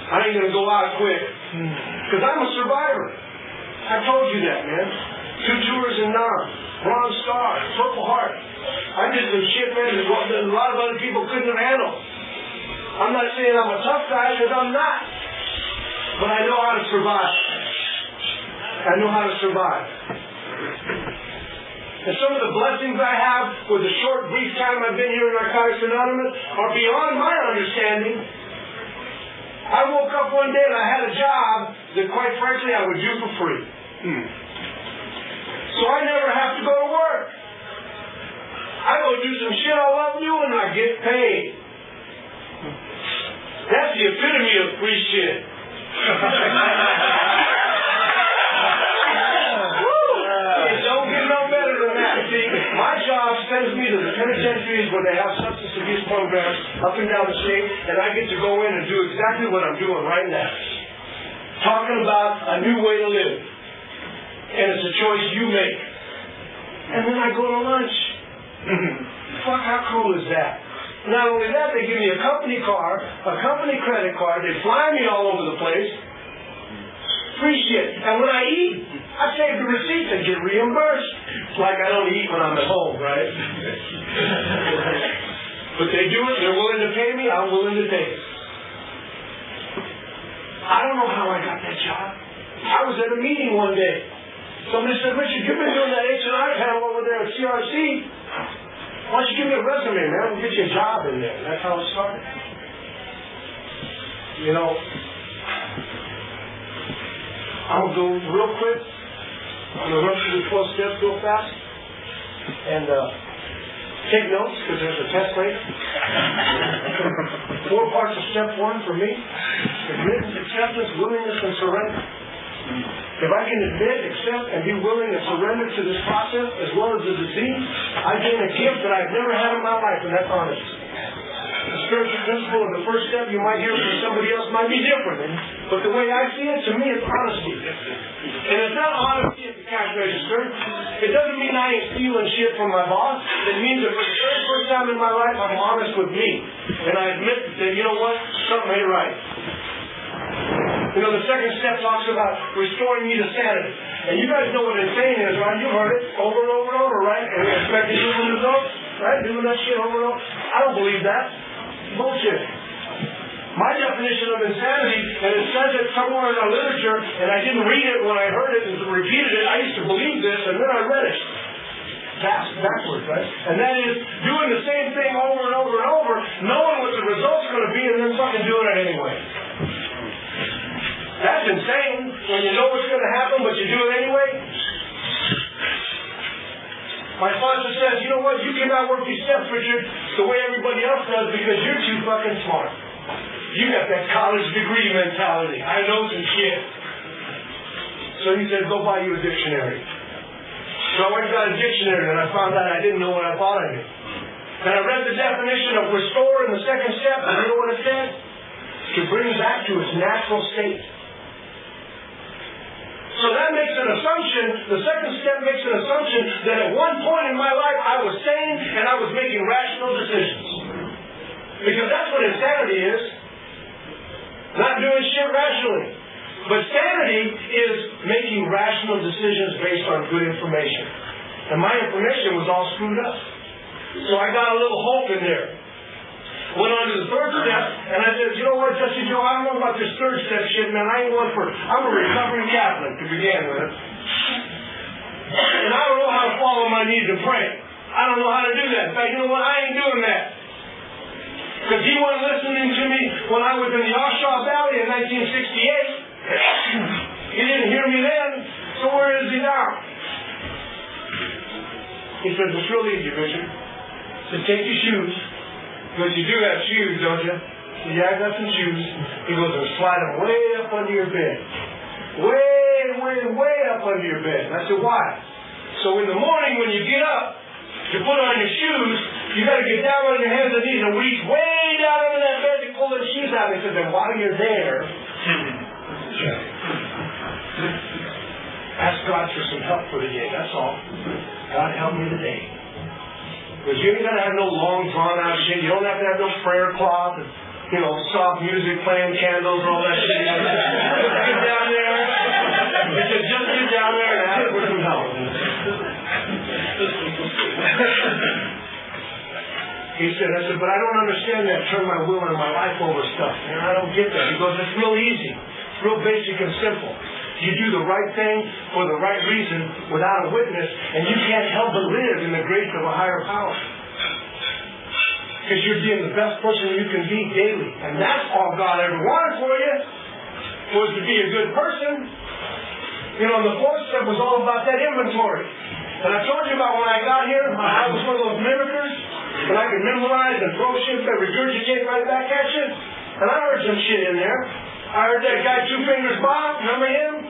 I ain't going to go out quick. Because I'm a survivor. I told you that, man. 2 tours in Nam, Bronze Star, Purple Heart. I did some shit, man, that a lot of other people couldn't have handled. I'm not saying I'm a tough guy, because I'm not. But I know how to survive. I know how to survive. And some of the blessings I have with the short, brief time I've been here in Narcotics Anonymous are beyond my understanding. I woke up one day and I had a job that, quite frankly, I would do for free. So I never have to go to work. I go do some shit I love doing and I get paid. That's the epitome of free shit. It don't get no better than that. See, my job sends me to the penitentiaries where they have substance abuse programs up and down the state, and I get to go in and do exactly what I'm doing right now. Talking about a new way to live. And it's a choice you make. And then I go to lunch. Fuck, how cool is that? Not only that, they give me a company car, a company credit card, they fly me all over the place. Free shit. And when I eat, I save the receipts and get reimbursed. Like I don't eat when I'm at home, right? But they do it, they're willing to pay me, I'm willing to take it. I don't know how I got that job. I was at a meeting one day. Somebody said, Richard, you've been doing that H&I panel over there at CRC. Why don't you give me a resume, man? We'll get you a job in there. And that's how it started. You know, I'm going to go real quick. I'm going to run through the 12 steps real fast. And take notes, because there's a test later. 4 parts of step 1 for me. Admittance, acceptance, willingness, and surrender. If I can admit, accept, and be willing to surrender to this process, as well as the disease, I gain a gift that I've never had in my life, and that's honesty. The spiritual principle of the first step you might hear from somebody else might be different, but the way I see it, to me, it's honesty. And it's not honesty at the cash register. It doesn't mean I ain't stealing shit from my boss. It means that for the very first time in my life, I'm honest with me. And I admit that, you know what, something ain't right. You know, the second step talks about restoring me to sanity. And you guys know what insane is, right? You've heard it over and over and over, right? And we expect different results, right? Doing that shit over and over. I don't believe that. Bullshit. My definition of insanity, and it says it somewhere in our literature, and I didn't read it when I heard it and repeated it. I used to believe this, and then I read it. Backwards, right? And that is doing the same thing over and over and over, knowing what the result's going to be, and then fucking doing it anyway. That's insane, when you know what's going to happen, but you do it anyway. My sponsor says, you know what, you cannot work these steps, Richard, the way everybody else does because you're too fucking smart. You got that college degree mentality. I know some shit. So he said, go buy you a dictionary. So I went and got a dictionary, and I found out I didn't know what I thought I knew. And I read the definition of restore in the second step, and you know what it said? To bring back to its natural state. So that makes an assumption, the second step makes an assumption that at one point in my life I was sane and I was making rational decisions. Because that's what insanity is. Not doing shit rationally. But sanity is making rational decisions based on good information. And my information was all screwed up. So I got a little hope in there. Went on to the third step, and I said, you know what, Jesse Joe, I don't know about this third step shit, man. I ain't one for, I'm a recovering Catholic to begin with. And I don't know how to fall on my knees and pray. I don't know how to do that. In fact, you know what, I ain't doing that. Because he wasn't listening to me when I was in the Oshaw Valley in 1968. He didn't hear me then, so where is he now? He says, it's real easy, Richard. So take your shoes. Because you do have shoes, don't you? So yeah, I got some shoes. He goes and slide them way up under your bed. Way up under your bed. And I said, why? So in the morning when you get up, to put on your shoes, you got to get down on your hands and knees and reach way down under that bed to pull the shoes out. He said, then while you're there, ask God for some help for the day. That's all. God help me today. Because you ain't got to have no long, drawn-out shit. You don't have to have no prayer cloth and, you know, soft music playing, candles and all that shit. Just get down there. Just get down there and ask for some help. He said, I said, but I don't understand that. Turn my will and my life over stuff. And I don't get that. He goes, it's real easy. It's real basic and simple. You do the right thing for the right reason without a witness, and you can't help but live in the grace of a higher power. Because you're being the best person you can be daily. And that's all God ever wanted for you. was to be a good person. You know, the fourth step was all about that inventory. And I told you about when I got here, I was one of those mimickers, and I could memorize and throw shit that regurgitate right back at you. And I heard some shit in there. I heard that guy Two Fingers Bob, remember him?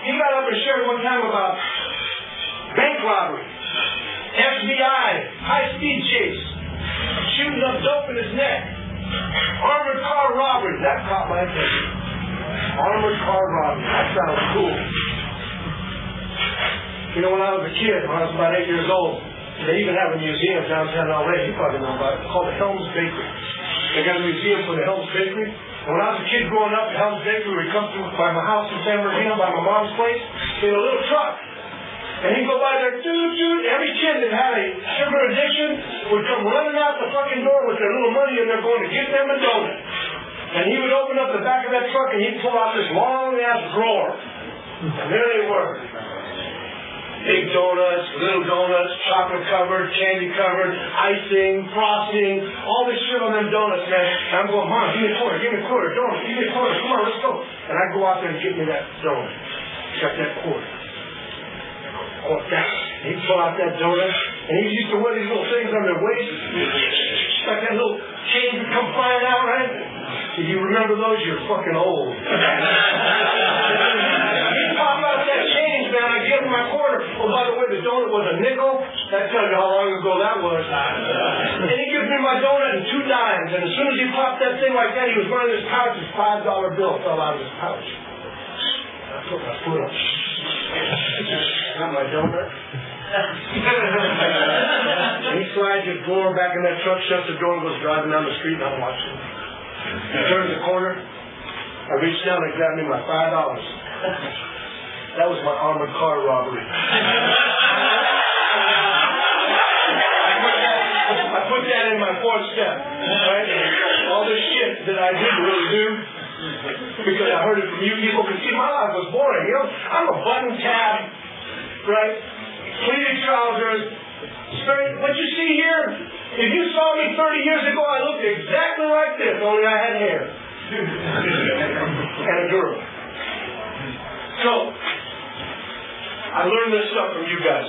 He got up and shared one time about bank robbery, FBI, high-speed chase, shooting up dope in his neck, armored car robbery. That caught my attention. Armored car robbery. That sounds cool. You know, when I was a kid, when I was about 8 years old, they even have a museum downtown LA, you probably know about it, called the Helms Bakery. They got a museum for the Helms Bakery. And when I was a kid growing up, the Helms Bakery would come through by my house in San Bernardino, by my mom's place, in a little truck. And he'd go by there, doo-doo. Every kid that had a sugar addiction would come running out the fucking door with their little money, and they're going to get them a donut. And he would open up the back of that truck, and he'd pull out this long-ass drawer. And there they were. Big donuts, little donuts, chocolate-covered, candy-covered, icing, frosting, all this shit on them donuts, man. And I'm going, Mom, give me a quarter, donut, give me a quarter, come on, let's go. And I'd go out there and get me that donut. Got that quarter. Oh, that. He'd pull out that donut, and he used to wear these little things on their waist. Like that little chain would come flying out, right? If you remember those, you're fucking old. He'd pop out that change, man. I'd give him my quarter. Oh, by the way, the donut was a nickel. That tells you how long ago that was. And he gives me my donut and 2 dimes. And as soon as he popped that thing like that, he was running his pouch. His $5 bill fell out of his pouch. I put my foot up. Got my donut. And he slides his drawer back in that truck, shuts the door, and goes driving down the street, and I'm watching. He turns the corner. I reached down and grabbed me my $5. That was my armored car robbery. I put that in my 4th step. Right? All this shit that I didn't really do, because I heard it from you people. Because see, my life was boring. You know, I'm a button tab, right? Pleated trousers. What you see here, if you saw me 30 years ago, I looked exactly like this, only I had hair. And a girl. So, I learned this stuff from you guys.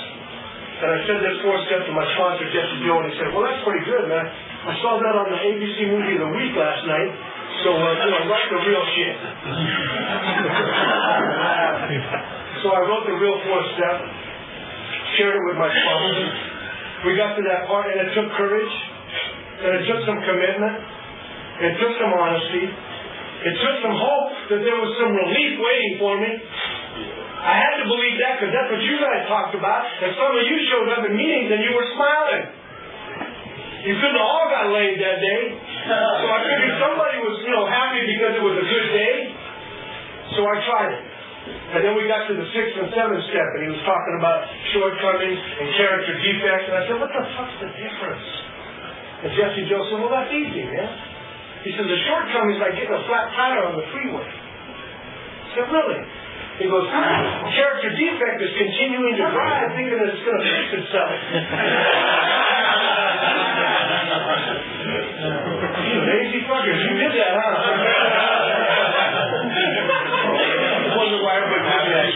And I said this 4th step to my sponsor, Jesse Joe, and he said, well, that's pretty good, man. I saw that on the ABC Movie of the Week last night. So, write the real shit. So I wrote the real 4th step, shared it with my sponsor. We got to that part, and it took courage, and it took some commitment, it took some honesty, it took some hope that there was some relief waiting for me. I had to believe that because that's what you guys talked about, and some of you showed up in meetings and you were smiling. You couldn't have all got laid that day. So I figured somebody was, happy because it was a good day. So I tried it. And then we got to the 6th and 7th step, and he was talking about shortcomings and character defects. And I said, what the fuck's the difference? And Jesse Joe said, well, that's easy, man. He said, the shortcomings like getting a flat tire on the freeway. I said, really? He goes, character defect is continuing to drive, thinking that it's going to fix itself. You lazy fuckers, you did that, huh? I wonder why everybody did that.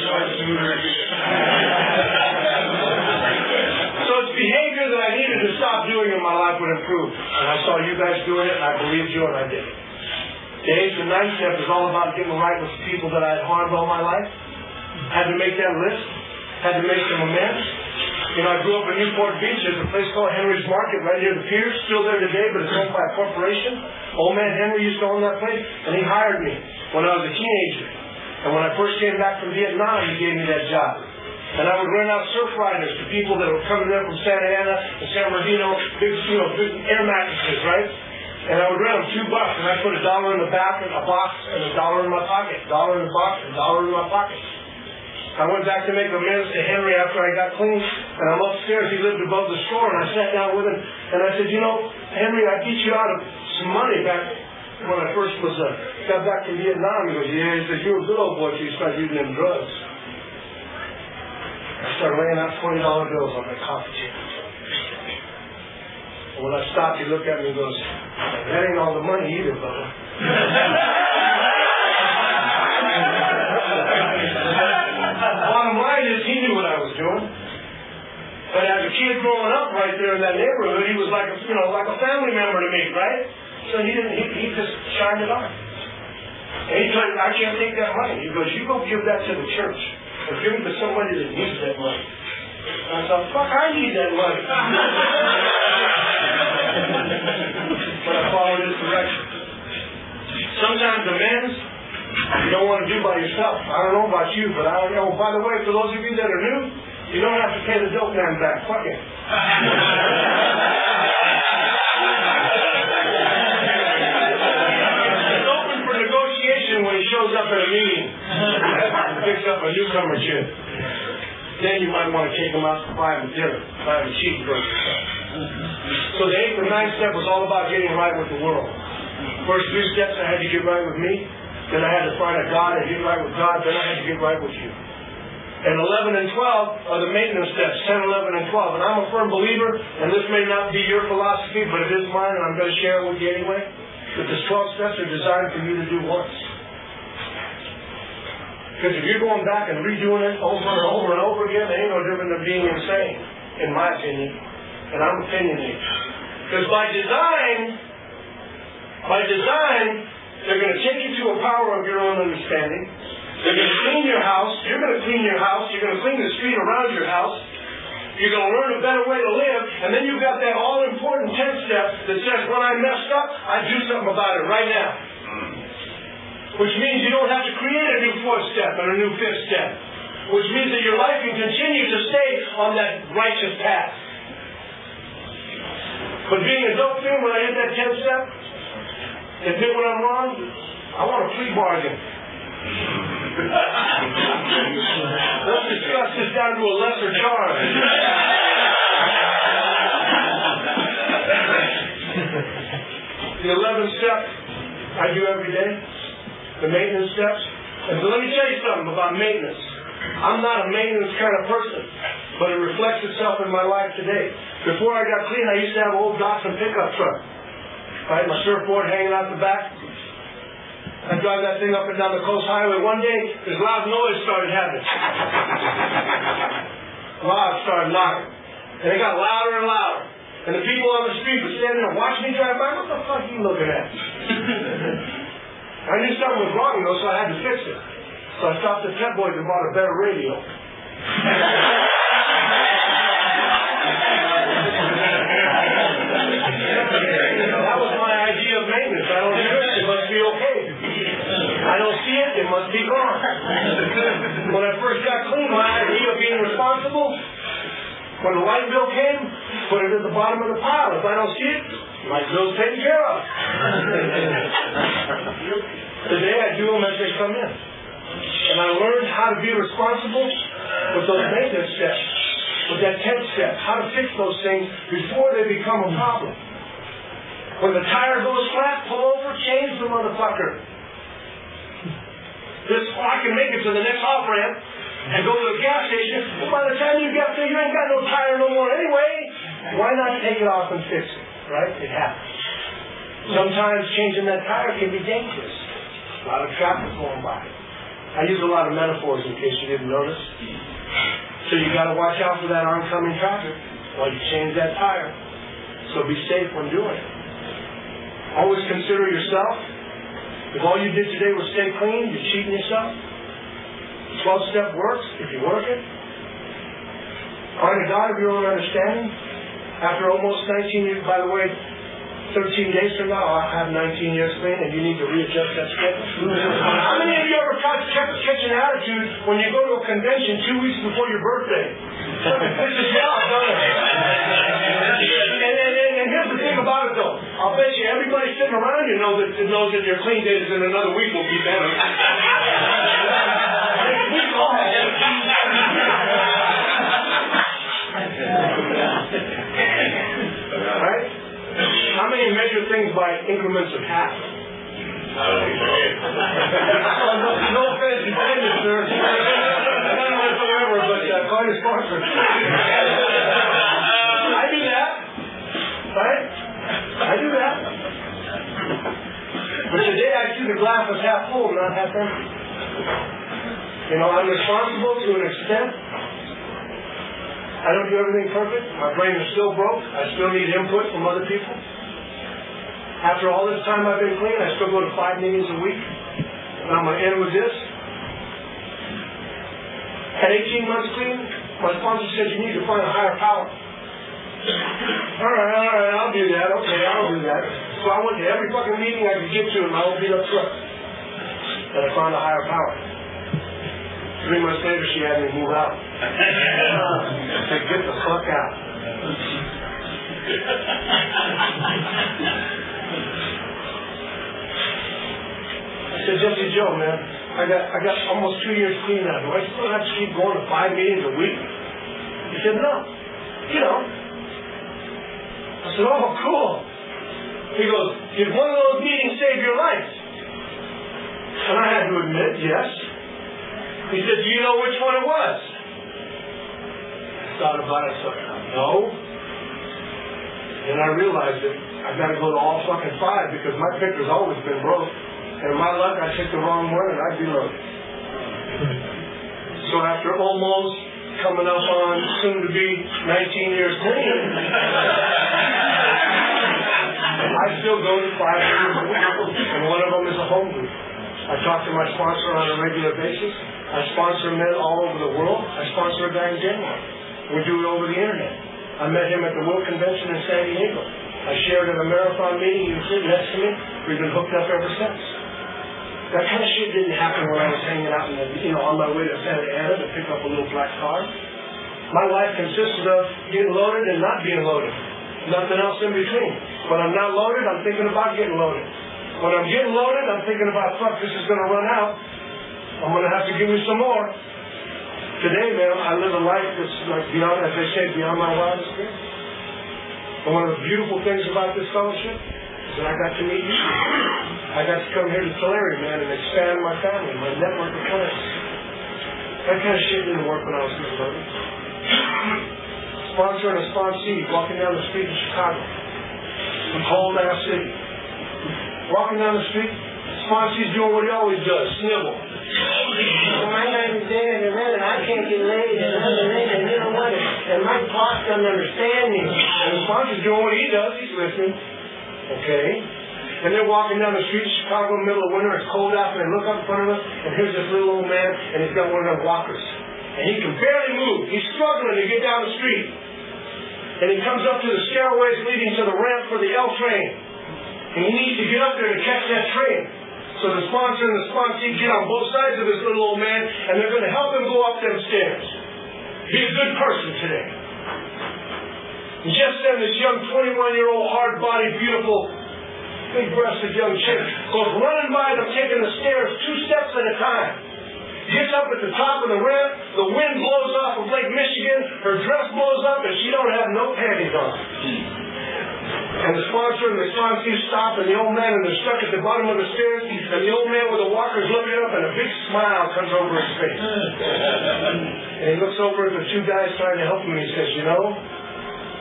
So it's behavior that I needed to stop doing and my life would improve. And I saw you guys doing it, and I believed you, and I did it. The 8th and 9th step is all about getting right with the people that I had harmed all my life. Had to make that list. Had to make some amends. I grew up in Newport Beach. There's a place called Henry's Market right near the pier. Still there today, but it's owned by a corporation. Old man Henry used to own that place, and he hired me when I was a teenager. And when I first came back from Vietnam, he gave me that job. And I would rent out surf riders to people that were coming there from Santa Ana and San Bernardino, big air mattresses, right? And I would rent them $2, and I'd put $1 in the back, a box, and $1 in my pocket. $1 in the box, and $1 in my pocket. I went back to make amends to Henry after I got clean, and I'm upstairs. He lived above the store, and I sat down with him, and I said, Henry, I beat you out of some money back when I first got back from Vietnam. He goes, yeah. He says, you were a good old boy till you started using them drugs. I started laying out $20 bills on my coffee table. And when I stopped, he looked at me and goes, that ain't all the money either, brother. kid growing up right there in that neighborhood, he was like a, like a family member to me, right? So he just shined it on. And he told me, I can't take that money. He goes, you go give that to the church, or give it to somebody that needs that money. And I thought, fuck, I need that money. But I followed his direction. Sometimes amends you don't want to do by yourself. I don't know about you, but I don't know. By the way, for those of you that are new, you don't have to pay the dope man back. Fuck it. It's open for negotiation when he shows up at a meeting. Picks up a newcomer chick. Then you might want to take him out to buy him dinner, buy him a cheeseburger. So the 8th or 9th step was all about getting right with the world. First 3 steps, I had to get right with me. Then I had to find a God and get right with God. Then I had to get right with you. And 11 and 12 are the maintenance steps, 10, 11, and 12. And I'm a firm believer, and this may not be your philosophy, but it is mine, and I'm going to share it with you anyway, that the 12 steps are designed for you to do once. Because if you're going back and redoing it over and over and over again, it ain't no different than being insane, in my opinion. And I'm opinionated. Because by design, they're going to take you to a power of your own understanding. They're going to clean your house. You're going to clean your house. You're going to clean the street around your house. You're going to learn a better way to live. And then you've got that all-important 10th step that says, when I messed up, I do something about it right now. Which means you don't have to create a new 4th step and a new 5th step. Which means that your life can continue to stay on that righteous path. But being a dope fiend, when I hit that 10th step, admit when I'm wrong, I want a plea bargain. Let's discuss this down to a lesser charge. The 11th step, I do every day. The maintenance steps. And so let me tell you something about maintenance. I'm not a maintenance kind of person, but it reflects itself in my life today. Before I got clean, I used to have an old Datsun pickup truck. Right, my surfboard hanging out the back. I drive that thing up and down the coast highway. One day, this loud noise started happening. Loud started knocking. And it got louder and louder. And the people on the street were standing there watching me drive by. What the fuck are you looking at? I knew something was wrong, so I had to fix it. So I stopped at Pep Boys and bought a better radio. That was my idea of maintenance. I don't hear it, it must be okay. I don't see it, it must be gone. When I first got clean, my idea of being responsible, when the light bill came, put it at the bottom of the pile. If I don't see it, light bill's taken care of. Today I do them as they come in. And I learned how to be responsible with those maintenance steps, with that 10th step, how to fix those things before they become a problem. When the tire goes flat, pull over, change the motherfucker. I can make it to the next off-ramp and go to the gas station, but by the time you get there, you ain't got no tire no more anyway. Why not take it off and fix it, right? It happens. Sometimes changing that tire can be dangerous. A lot of traffic going by. I use a lot of metaphors in case you didn't notice. So you got to watch out for that oncoming traffic while you change that tire. So be safe when doing it. Always consider yourself. If all you did today was stay clean, you're cheating yourself. The 12-step works if you work it. Find a God of your own understanding. After almost 19 years, by the way, 13 days from now, I'll have 19 years clean, and you need to readjust that schedule. How many of you ever catch an attitude when you go to a convention 2 weeks before your birthday? This is wild, doesn't it? And here's the thing about it, though. I'll bet you everybody sitting around you knows that your clean days in another week will be better. Next week, I'll have right? How many measure things by increments of half? No offense intended, sir. None whatsoever, but quite a sponsor. I do that. Right? I do that. But today I see the glass as half full, not half empty. You know, I'm responsible to an extent. I don't do everything perfect. My brain is still broke. I still need input from other people. After all this time I've been clean, I still go to 5 meetings a week. And I'm going to end with this. At 18 months clean, my sponsor said you need to find a higher power. All right, I'll do that. Okay, I'll do that. So I went to every fucking meeting I could get to in my old beat-up truck. And I found a higher power. 3 months later, she had me move out. I said, get the fuck out. I said, Jesse Joe, man, I got almost 2 years clean now. Do I still have to keep going to 5 meetings a week? He said, no. You know. I said, oh, cool. He goes, did one of those meetings save your life? And I had to admit, yes. He said, do you know which one it was? I thought about it, so no. And I realized that I've got to go to all fucking 5 because my picture's always been broke. And my luck, I picked the wrong one and I'd be loaded. So after almost coming up on soon to be 19 years clean, I still go to 5 meetings a week. And one of them is a home group. I talk to my sponsor on a regular basis. I sponsor men all over the world. I sponsor a guy in Denmark. We do it over the internet. I met him at the Will Convention in San Diego. I shared at a marathon meeting. He was sitting next to me. We've been hooked up ever since. That kind of shit didn't happen when I was hanging out on my way to Santa Ana to pick up a little black car. My life consisted of getting loaded and not being loaded. Nothing else in between. When I'm not loaded, I'm thinking about getting loaded. When I'm getting loaded, I'm thinking about, fuck, this is going to run out. I'm going to have to give me some more. Today, man, I live a life that's like beyond, as they say, beyond my wildest dreams. And one of the beautiful things about this fellowship is that I got to meet you. I got to come here to Tulare, man, and expand my family, my network of friends. That kind of shit didn't work when I was little, brother. Sponsor and a sponsee walking down the street in Chicago. A cold-ass city. Walking down the street, sponsee's doing what he always does, snivel. My name is Dan, and I can't get laid, and you know what, and my boss doesn't understand me. And the sponsor's doing what he does, he's listening. Okay? And they're walking down the street in Chicago in the middle of winter, it's cold out, and they look up in front of us, and here's this little old man, and he's got one of them walkers. And he can barely move. He's struggling to get down the street. And he comes up to the stairways leading to the ramp for the L train. And he needs to get up there to catch that train. So the sponsor and the sponsee get on both sides of this little old man, and they're going to help him go up them stairs. Be a good person today. And just then, this young 21-year-old, hard-bodied, beautiful, big-breasted young chick goes running by them, taking the stairs 2 steps at a time. Gets up at the top of the ramp, the wind blows off of Lake Michigan, her dress blows up, and she don't have no panties on. And the sponsor and the sponsee stop, and the old man, and they're stuck at the bottom of the stairs, and the old man with the walker's looking up, and a big smile comes over his face. And he looks over at the 2 guys trying to help him, and he says, you know,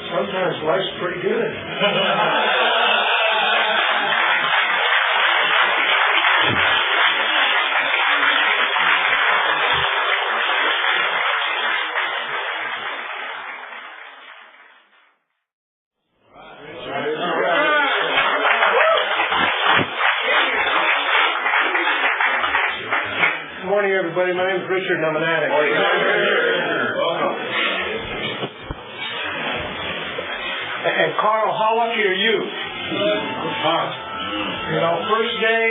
sometimes life's pretty good. Good morning, everybody. My name is Richard, and I'm an addict. Welcome. And Carl, how lucky are you? You know, first day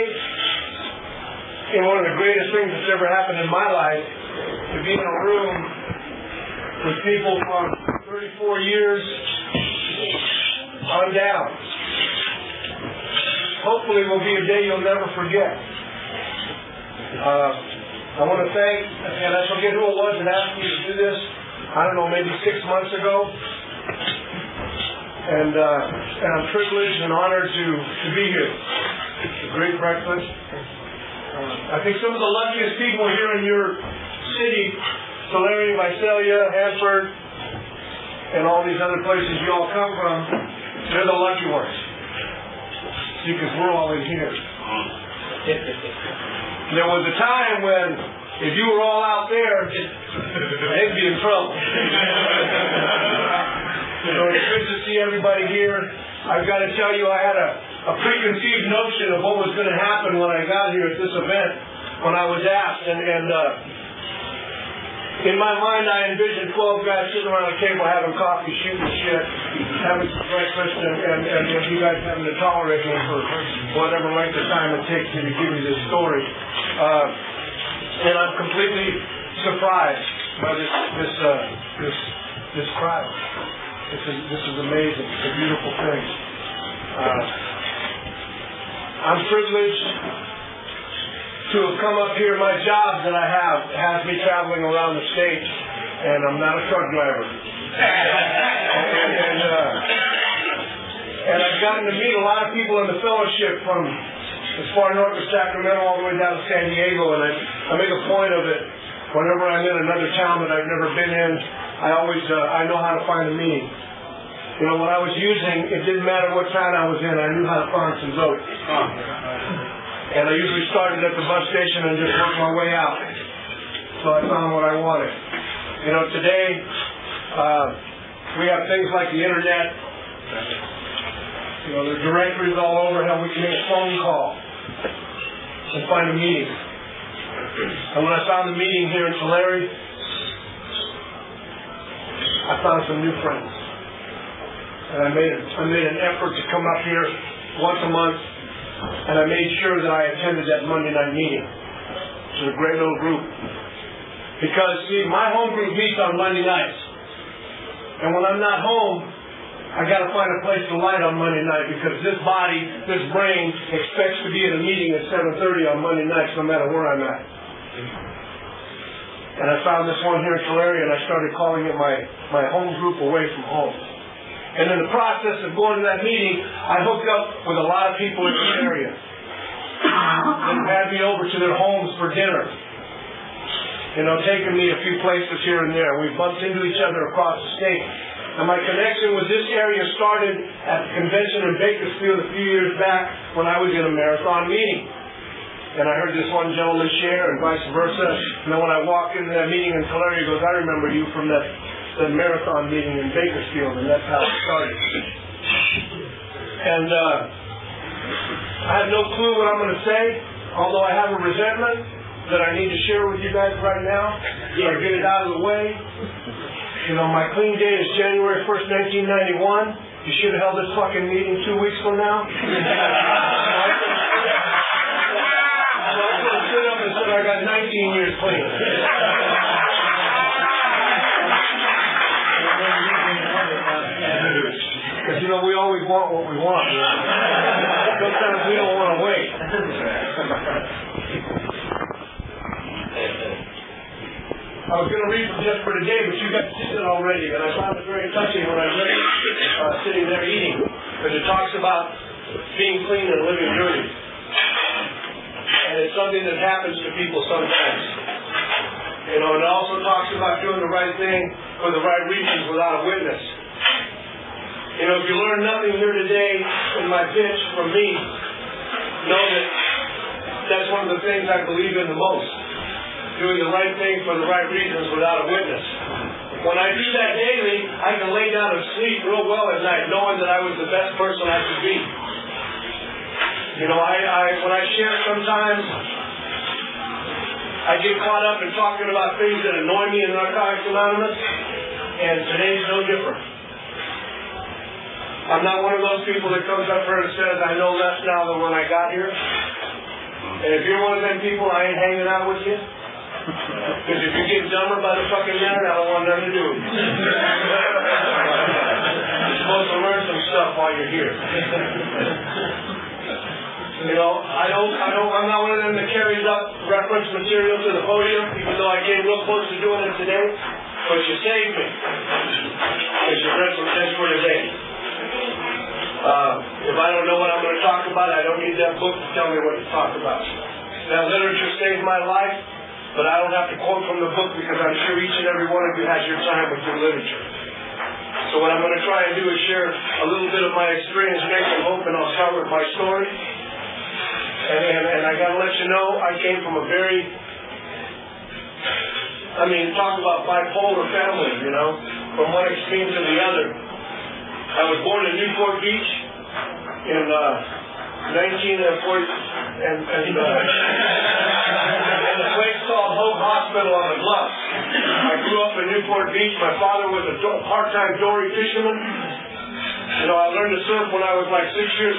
in one of the greatest things that's ever happened in my life, to be in a room with people from 34 years on down. Hopefully it will be a day you'll never forget. I want to thank, and I forget who it was that asked me to do this, I don't know, maybe 6 months ago. And I'm privileged and honored to be here. It's a great breakfast. I think some of the luckiest people here in your city, Tulare, Visalia, Hanford, and all these other places you all come from, they're the lucky ones. Because we're all in here. There was a time when If you were all out there, they'd be in trouble. So it's good to see everybody here. I've got to tell you, I had a preconceived notion of what was going to happen when I got here at this event, when I was asked. And in my mind, I envisioned 12 guys sitting around a table having coffee, shooting shit, having some breakfast, and you guys having to tolerate me for whatever length of time it takes me to give you this story. And I'm completely surprised by this crowd. This is amazing. It's a beautiful thing. I'm privileged to have come up here. My job that I have has me traveling around the state, and I'm not a truck driver. And I've gotten to meet a lot of people in the fellowship from as far north as Sacramento all the way down to San Diego, and I make a point of it whenever I'm in another town that I've never been in. I know how to find the meaning. You know, when I was using, it didn't matter what town I was in, I knew how to find some votes. And I usually started at the bus station and just worked my way out. So I found what I wanted. You know, today, we have things like the internet. You know, there's directories all over. Hell, we can make a phone call and find a meeting. And when I found the meeting here in Tulare, I found some new friends. And I made an effort to come up here once a month, and I made sure that I attended that Monday night meeting. It was a great little group. Because, see, my home group meets on Monday nights. And when I'm not home, I got to find a place to light on Monday night, because this body, this brain, expects to be at a meeting at 7:30 on Monday nights, no matter where I'm at. And I found this one here in Tulare, and I started calling it my home group away from home. And in the process of going to that meeting, I hooked up with a lot of people in this area. They had me over to their homes for dinner. You know, taking me a few places here and there. We bumped into each other across the state. And my connection with this area started at the convention in Bakersfield a few years back when I was in a marathon meeting. And I heard this one gentleman share and vice versa. And then when I walked into that meeting in Tulare, he goes, I remember you from that marathon meeting in Bakersfield, and that's how it started. And I have no clue what I'm going to say, although I have a resentment that I need to share with you guys right now, so I get it out of the way. You know, my clean date is January 1st, 1991. You should have held this fucking meeting 2 weeks from now. So I could have stood up and said I got 19 years clean. Because, you know, we always want what we want. Sometimes we don't want to wait. I was going to read from Just for Today, but you got to see it already, and I found it very touching when I read it sitting there eating, because it talks about being clean and living dirty. And it's something that happens to people sometimes. You know, and it also talks about doing the right thing for the right reasons without a witness. You know, if you learn nothing here today in my pitch from me, know that that's one of the things I believe in the most. Doing the right thing for the right reasons without a witness. When I do that daily, I can lay down and sleep real well at night, knowing that I was the best person I could be. You know, when I share sometimes, I get caught up in talking about things that annoy me in Narcotics Anonymous, and today's no different. I'm not one of those people that comes up here and says, I know less now than when I got here. And if you're one of them people, I ain't hanging out with you. Because if you get dumber by the fucking minute, I don't want nothing to do with you. You're supposed to learn some stuff while you're here. You know, I'm not one of them that carries up reference material to the podium, even though I came real close to doing it today. But you saved me. Because you read from Just for Today. If I don't know what I'm going to talk about, I don't need that book to tell me what to talk about. That literature saved my life, but I don't have to quote from the book because I'm sure each and every one of you has your time with your literature. So what I'm going to try and do is share a little bit of my experience, make some hope, and I'll start with my story. And I got to let you know, I came from a very I mean, talk about bipolar family, you know, from one extreme to the other. I was born in Newport Beach in 1940, and in a place called Hope Hospital on the Bluffs. I grew up in Newport Beach. My father was a part-time dory fisherman. You know, I learned to surf when I was like 6 years old.